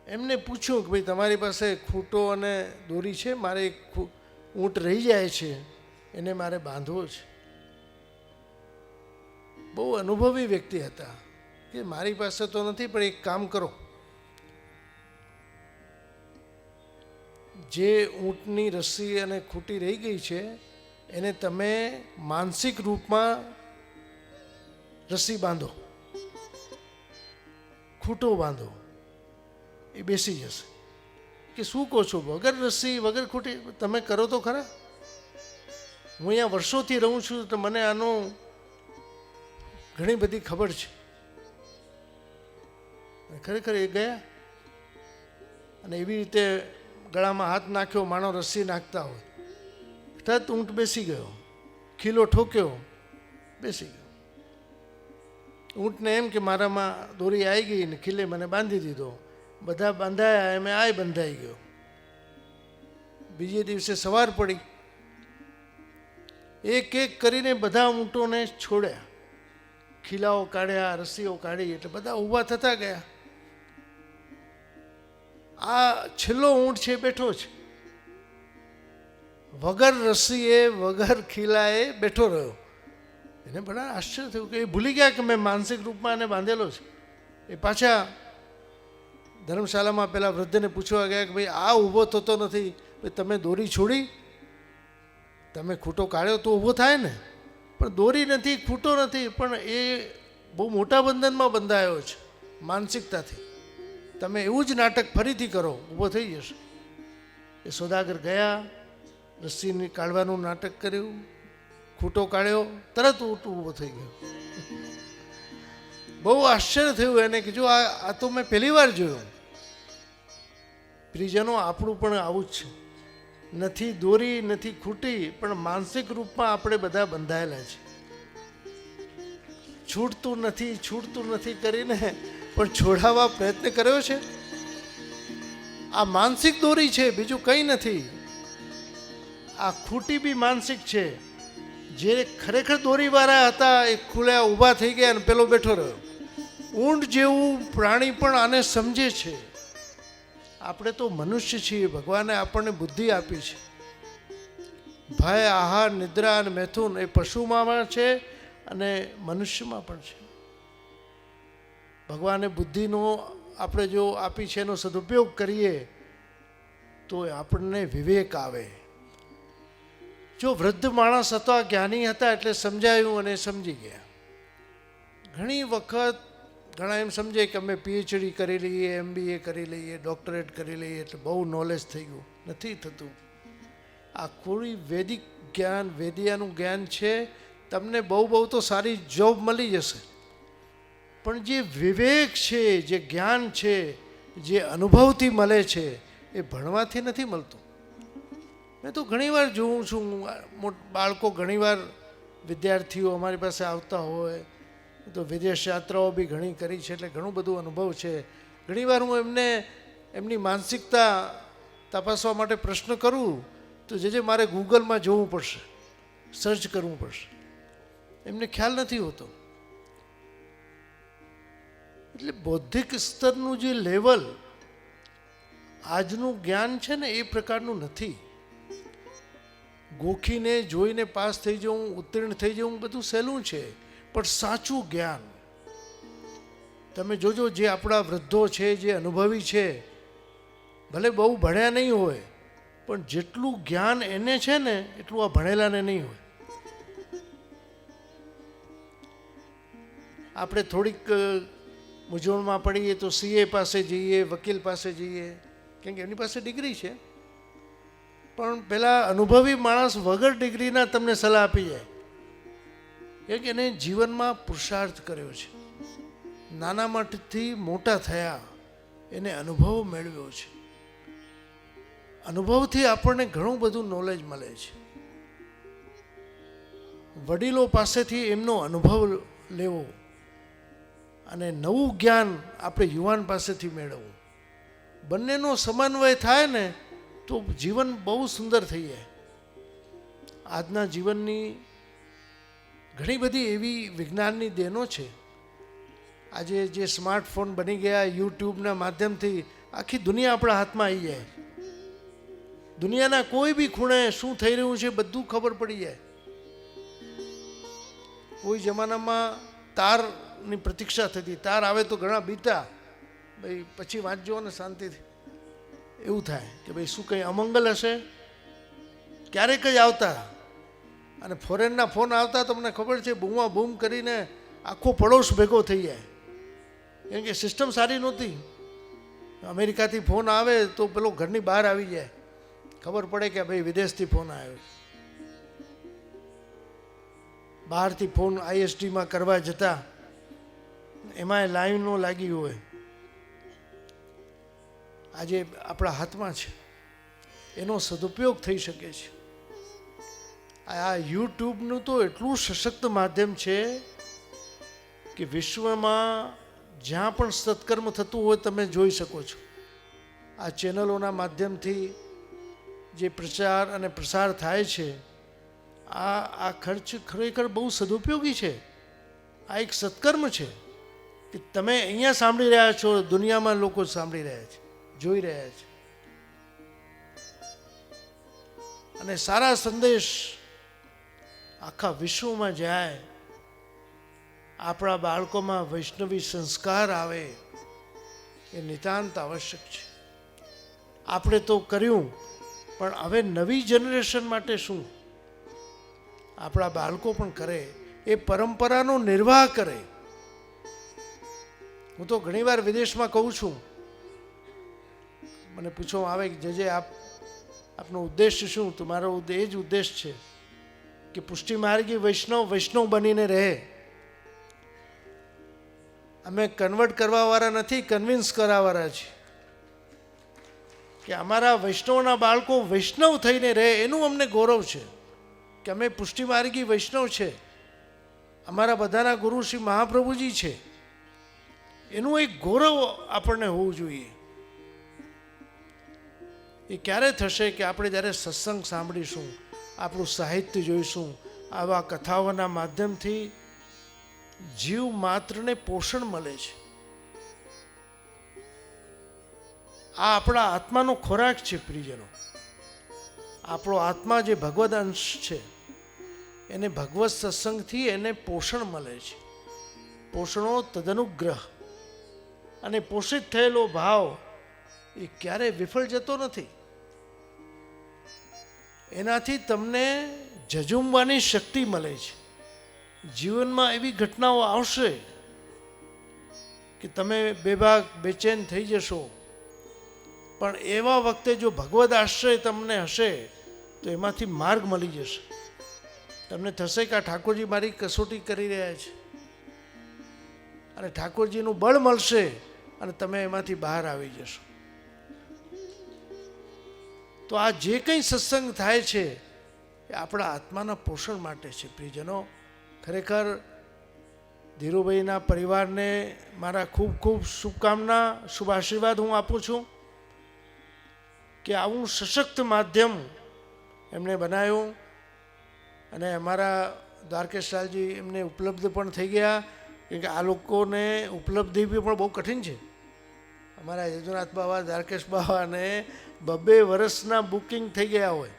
એમને પૂછ્યું કે ભાઈ તમારી પાસે ખૂંટો અને દોરી છે? મારે એક ઊંટ રહી જાય છે, એને મારે બાંધવો છે. બહુ અનુભવી વ્યક્તિ હતા કે મારી પાસે તો નથી, પણ એક કામ કરો, જે ઊંટની રસ્સી અને ખૂંટી રહી ગઈ છે એને તમે માનસિક રૂપમાં રસ્સી બાંધો, ખૂંટો બાંધો, એ બેસી જશે. કે શું કહો છો, વગર રસ્સી વગર ખૂંટી તમે કરો તો ખરા? હું અહીંયા વર્ષોથી રહું છું તો મને આનો ઘણી બધી ખબર છે. ખરેખર એ ગયા અને એવી રીતે ગળામાં હાથ નાખ્યો, માણો રસ્સી નાખતા હોય. તરત ઊંટ બેસી ગયો, ખીલો ઠોક્યો, બેસી ગયો. ઊંટને એમ કે મારામાં દોરી આવી ગઈ ને ખીલે મને બાંધી દીધો. બધા બાંધાયા, એમ આ બંધાઈ ગયો. બીજે દિવસે સવાર પડી, એક એક કરીને બધા ઊંટોને છોડ્યા, ખીલાઓ કાઢ્યા, રસ્સીઓ કાઢી, એટલે બધા ઊભા થતા ગયા. આ છેલ્લો ઊંટ છે બેઠો છે, વગર રસ્સીએ વગર ખીલાએ બેઠો રહ્યો. એને બડા આશ્ચર્ય થયું કે એ ભૂલી ગયા કે મેં માનસિક રૂપમાં એને બાંધેલો છે. એ પાછા ધર્મશાળામાં પેલા વૃદ્ધને પૂછવા ગયા કે ભાઈ આ ઊભો થતો નથી, ભાઈ તમે દોરી છોડી, તમે ખૂંટો કાઢ્યો તો ઊભો થાય ને. પણ દોરી નથી, ખૂટો નથી, પણ એ બહુ મોટા બંધનમાં બંધાયો છે માનસિકતાથી. તમે એવું જ નાટક ફરીથી કરો, ઊભો થઈ જશે. એ સોદાગર ગયા, રસ્સી કાઢવાનું નાટક કર્યું, ખૂટો કાઢ્યો, તરત ઊભો થઈ ગયો. બહુ આશ્ચર્ય થયું એને કે જો આ તો મેં પહેલી વાર જોયું. પ્રિયજનો, આપણું પણ આવું જ છે. નથી દોરી, નથી ખૂટી, પણ માનસિક રૂપમાં આપણે બધા બંધાયેલા છે. છૂટતું નથી કરીને પણ છોડાવવા પ્રયત્ન કર્યો છે. આ માનસિક દોરી છે, બીજું કંઈ નથી. આ ખૂટી બી માનસિક છે. જે ખરેખર દોરીવાળા હતા એ ખુલ્યા ઊભા થઈ ગયા અને પેલો બેઠો રહ્યો. ઊંટ જેવું પ્રાણી પણ આને સમજે છે. આપણે તો મનુષ્ય છીએ, ભગવાને આપણને બુદ્ધિ આપી છે. ભય, આહાર, નિદ્રા અને મૈથુન એ પશુમાં પણ છે અને મનુષ્યમાં પણ છે. ભગવાને બુદ્ધિનો આપણે જો આપી છે એનો સદુપયોગ કરીએ તો આપણને વિવેક આવે. જો વૃદ્ધ માણસ હતા, જ્ઞાની હતા એટલે સમજાયું અને સમજી ગયા. ઘણી વખત ઘણા એમ સમજે કે અમે પીએચડી કરી લઈએ, MBA કરી લઈએ, ડોક્ટરેટ કરી લઈએ એટલે બહુ નોલેજ થઈ ગયું. નથી થતું. આ કોઈ વૈદિક જ્ઞાન, વેદિયાનું જ્ઞાન છે. તમને બહુ તો સારી જોબ મળી જશે, પણ જે વિવેક છે, જે જ્ઞાન છે, જે અનુભવથી મળે છે એ ભણવાથી નથી મળતું. મેં તો ઘણીવાર જોઉં છું, બાળકો ઘણીવાર વિદ્યાર્થીઓ અમારી પાસે આવતા હોય તો વિદેશ યાત્રાઓ બી ઘણી કરી છે એટલે ઘણું બધું અનુભવ છે. ઘણીવાર હું એમને એમની માનસિકતા તપાસવા માટે પ્રશ્ન કરું તો જે મારે ગૂગલમાં જોવું પડશે, સર્ચ કરવું પડશે. એમને ખ્યાલ નથી હોતો. એટલે બૌદ્ધિક સ્તરનું જે લેવલ આજનું જ્ઞાન છે ને એ પ્રકારનું નથી. ગોખીને જોઈને પાસ થઈ જવું, ઉત્તીર્ણ થઈ જવું બધું સહેલું છે, પણ સાચું જ્ઞાન તમે જોજો. જે આપણા વૃદ્ધો છે, જે અનુભવી છે, ભલે બહુ ભણ્યા નહીં હોય પણ જેટલું જ્ઞાન એને છે ને એટલું આ ભણેલાને નહીં હોય. આપણે થોડીક મૂંઝવણમાં પડીએ તો CA પાસે જઈએ, વકીલ પાસે જઈએ, કેમ કે એમની પાસે ડિગ્રી છે. પણ પેલા અનુભવી માણસ વગર ડિગ્રીના તમને સલાહ આપી જાય, કેમ કે એને જીવનમાં પુરુષાર્થ કર્યો છે, નાના મોટથી મોટા થયા, એને અનુભવ મેળવ્યો છે. અનુભવથી આપણને ઘણું બધું નોલેજ મળે છે. વડીલો પાસેથી એમનો અનુભવ લેવો અને નવું જ્ઞાન આપણે યુવાન પાસેથી મેળવવું. બંનેનો સમન્વય થાય ને તો જીવન બહુ સુંદર થઈ જાય. આજના જીવનની ઘણી બધી એવી વિજ્ઞાનની દેનો છે. આજે જે સ્માર્ટફોન બની ગયા, યુટ્યુબના માધ્યમથી આખી દુનિયા આપણા હાથમાં આવી જાય. દુનિયાના કોઈ બી ખૂણે શું થઈ રહ્યું છે બધું ખબર પડી જાય. કોઈ જમાનામાં તારની પ્રતીક્ષા થતી, તાર આવે તો ઘણા બીતા, ભાઈ પછી વાંચજો ને શાંતિથી. એવું થાય કે ભાઈ શું કંઈ અમંગલ હશે, ક્યારેક જ આવતા. અને ફોરેનના ફોન આવતા તમને ખબર છે, બૂમા બૂમ કરીને આખો પડોશ ભેગો થઈ જાય, કેમ કે સિસ્ટમ સારી નહોતી. અમેરિકાથી ફોન આવે તો પેલો ઘરની બહાર આવી જાય, ખબર પડે કે ભાઈ વિદેશથી ફોન આવ્યો. બહારથી ફોન ISDમાં કરવા જતા એમાંય લાઈન ન લાગી હોય. આજે આપણા હાથમાં છે, એનો સદુપયોગ થઈ શકે છે. આ યુટ્યુબનું તો એટલું સશક્ત માધ્યમ છે કે વિશ્વમાં જ્યાં પણ સત્કર્મ થતું હોય તમે જોઈ શકો છો. આ ચેનલોના માધ્યમથી જે પ્રચાર અને પ્રસાર થાય છે, આ ખર્ચ ખરેખર બહુ સદુપયોગી છે. આ એક સત્કર્મ છે કે તમે અહીંયા સાંભળી રહ્યા છો, દુનિયામાં લોકો સાંભળી રહ્યા છે, જોઈ રહ્યા છે. અને સારા સંદેશ આખા વિશ્વમાં જાય, આપણા બાળકોમાં વૈષ્ણવી સંસ્કાર આવે, એ નિતાંત આવશ્યક છે. આપણે તો કર્યું, પણ હવે નવી જનરેશન માટે શું? આપણા બાળકો પણ કરે, એ પરંપરાનો નિર્વાહ કરે. હું તો ઘણીવાર વિદેશમાં કહું છું, મને પૂછવામાં આવે કે જજે આપનો ઉદ્દેશ શું? તો મારો એ જ ઉદ્દેશ છે કે પુષ્ટિ માર્ગી વૈષ્ણવ બનીને રહે. અમે કન્વર્ટ કરવાવાળા નથી, કન્વિન્સ કરવાવાળા છીએ કે અમારા વૈષ્ણવના બાળકો વૈષ્ણવ થઈને રહે. એનું અમને ગૌરવ છે કે અમે પુષ્ટિ માર્ગી વૈષ્ણવ છે. અમારા બધાના ગુરુ શ્રી મહાપ્રભુજી છે. એનું એક ગૌરવ આપણને હોવું જોઈએ. એ ક્યારે થશે કે આપણે જ્યારે સત્સંગ સાંભળીશું, આપણું સાહિત્ય જોઈશું, આવા કથાઓના માધ્યમથી જીવ માત્રને પોષણ મળે છે. આ આપણા આત્માનો ખોરાક છે પ્રિયજનો. આપણો આત્મા જે ભગવદ અંશ છે એને ભગવત સત્સંગથી એને પોષણ મળે છે. પોષણો તદનુગ્રહ. અને પોષિત થયેલો ભાવ એ ક્યારેય વિફળ જતો નથી. એનાથી તમને ઝઝુમવાની શક્તિ મળે છે. જીવનમાં એવી ઘટનાઓ આવશે કે તમે બેભાગ બેચેન થઈ જશો, પણ એવા વખતે જો ભગવદ આશ્રય તમને હશે તો એમાંથી માર્ગ મળી જશે. તમને થશે કે આ ઠાકોરજી મારી કસોટી કરી રહ્યા છે, અને ઠાકોરજીનું બળ મળશે અને તમે એમાંથી બહાર આવી જશો. તો આ જે કંઈ સત્સંગ થાય છે એ આપણા આત્માના પોષણ માટે છે. પ્રિયજનો, ખરેખર ધીરુભાઈના પરિવારને મારા ખૂબ ખૂબ શુભકામના, શુભ આશીર્વાદ હું આપું છું કે આવું સશક્ત માધ્યમ એમણે બનાવ્યું. અને અમારા દ્વારકેશલાલજી એમને ઉપલબ્ધ પણ થઈ ગયા, કેમ કે આ લોકોને ઉપલબ્ધિ બી પણ બહુ કઠિન છે. અમારા યદુનાથ બાવા, દ્વારકેશ બાવાને 2 વર્ષના બુકિંગ થઈ ગયા હોય,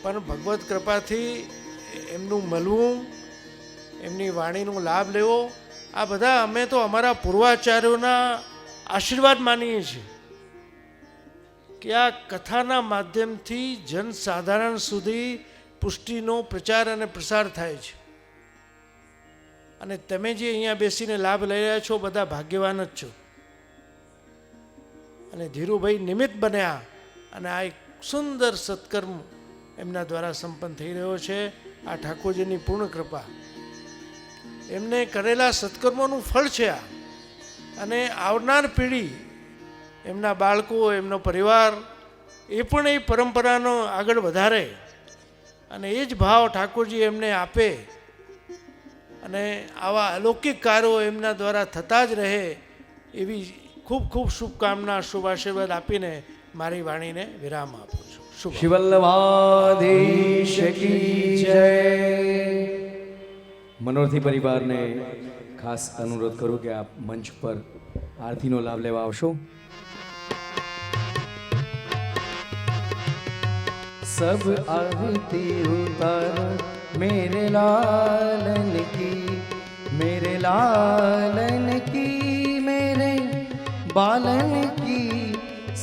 પણ ભગવત કૃપાથી એમનું મળવું, એમની વાણીનો લાભ લેવો, આ બધા અમે તો અમારા પૂર્વાચાર્યોના આશીર્વાદ માનીએ છીએ કે આ કથાના માધ્યમથી જનસાધારણ સુધી પુષ્ટિનો પ્રચાર અને પ્રસાર થાય છે. અને તમે જે અહીંયા બેસીને લાભ લઈ રહ્યા છો બધા ભાગ્યવાન જ છો. અને ધીરુભાઈ નિમિત્ત બન્યા અને આ એક સુંદર સત્કર્મ એમના દ્વારા સંપન્ન થઈ રહ્યો છે. આ ઠાકોરજીની પૂર્ણ કૃપા, એમને કરેલા સત્કર્મોનું ફળ છે આ. અને આવનાર પેઢી, એમના બાળકો, એમનો પરિવાર એ પણ એ પરંપરાનો આગળ વધારે અને એ જ ભાવ ઠાકોરજી એમને આપે અને આવા અલૌકિક કાર્યો એમના દ્વારા થતા જ રહે, એવી ખૂબ ખૂબ શુભકામના, શુભ આશીર્વાદ આપીને મારી વાણીને વિરામ આપું છું. શુભ. શિવલ્લભાધીશ કી જય. મનોરથી પરિવારને ખાસ અનુરોધ કરું કે આપ મંચ પર આરતીનો લાભ લેવા આવશો. सब आरती उतारो मेरे लालन की, मेरे लालन की, मेरे बालन की.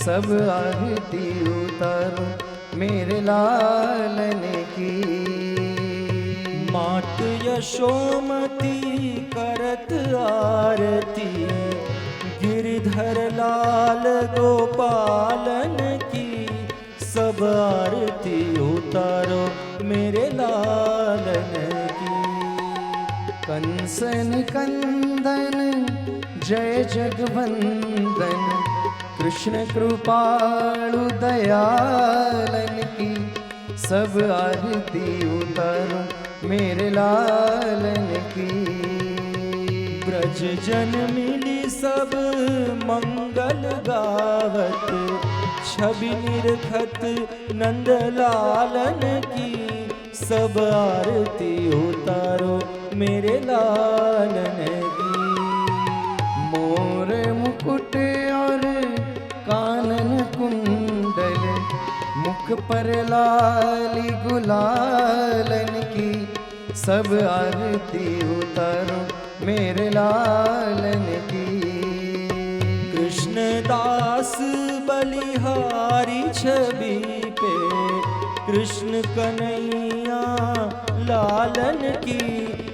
सब आरती उतारो मेरे लालन की. मात यशोमती करत आरती, गिरधर लाल गोपालन की. सब आरती उतारो मेरे लालन की. कंसन कंदन जय जगवंदन, कृष्ण कृपालु दयालन की. सब आरती उतारो मेरे लालन की. ब्रज जन मिली सब मंगल गावत, छवि निरखत नंदलालन की. सब आरती उतारो मेरे लालन की. मोर मुकुट और कानन कुंडल, मुख पर लाली गुलालन की. सब आरती उतारो मेरे लालन की. कृष्णदास बलिहारी छवि पे, कृष्ण कन्हैया लालन की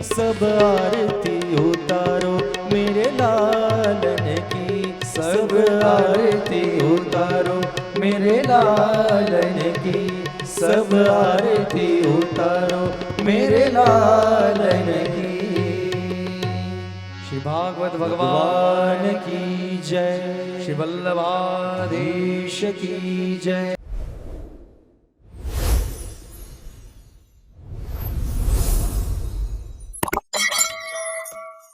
सब आरती उतारो मेरे लालन की सब आरती उतारो मेरे लालन की सब आरती उतारो मेरे लालन की। श्री भागवत भगवान की जय, श्री वल्लभाधीश की जय।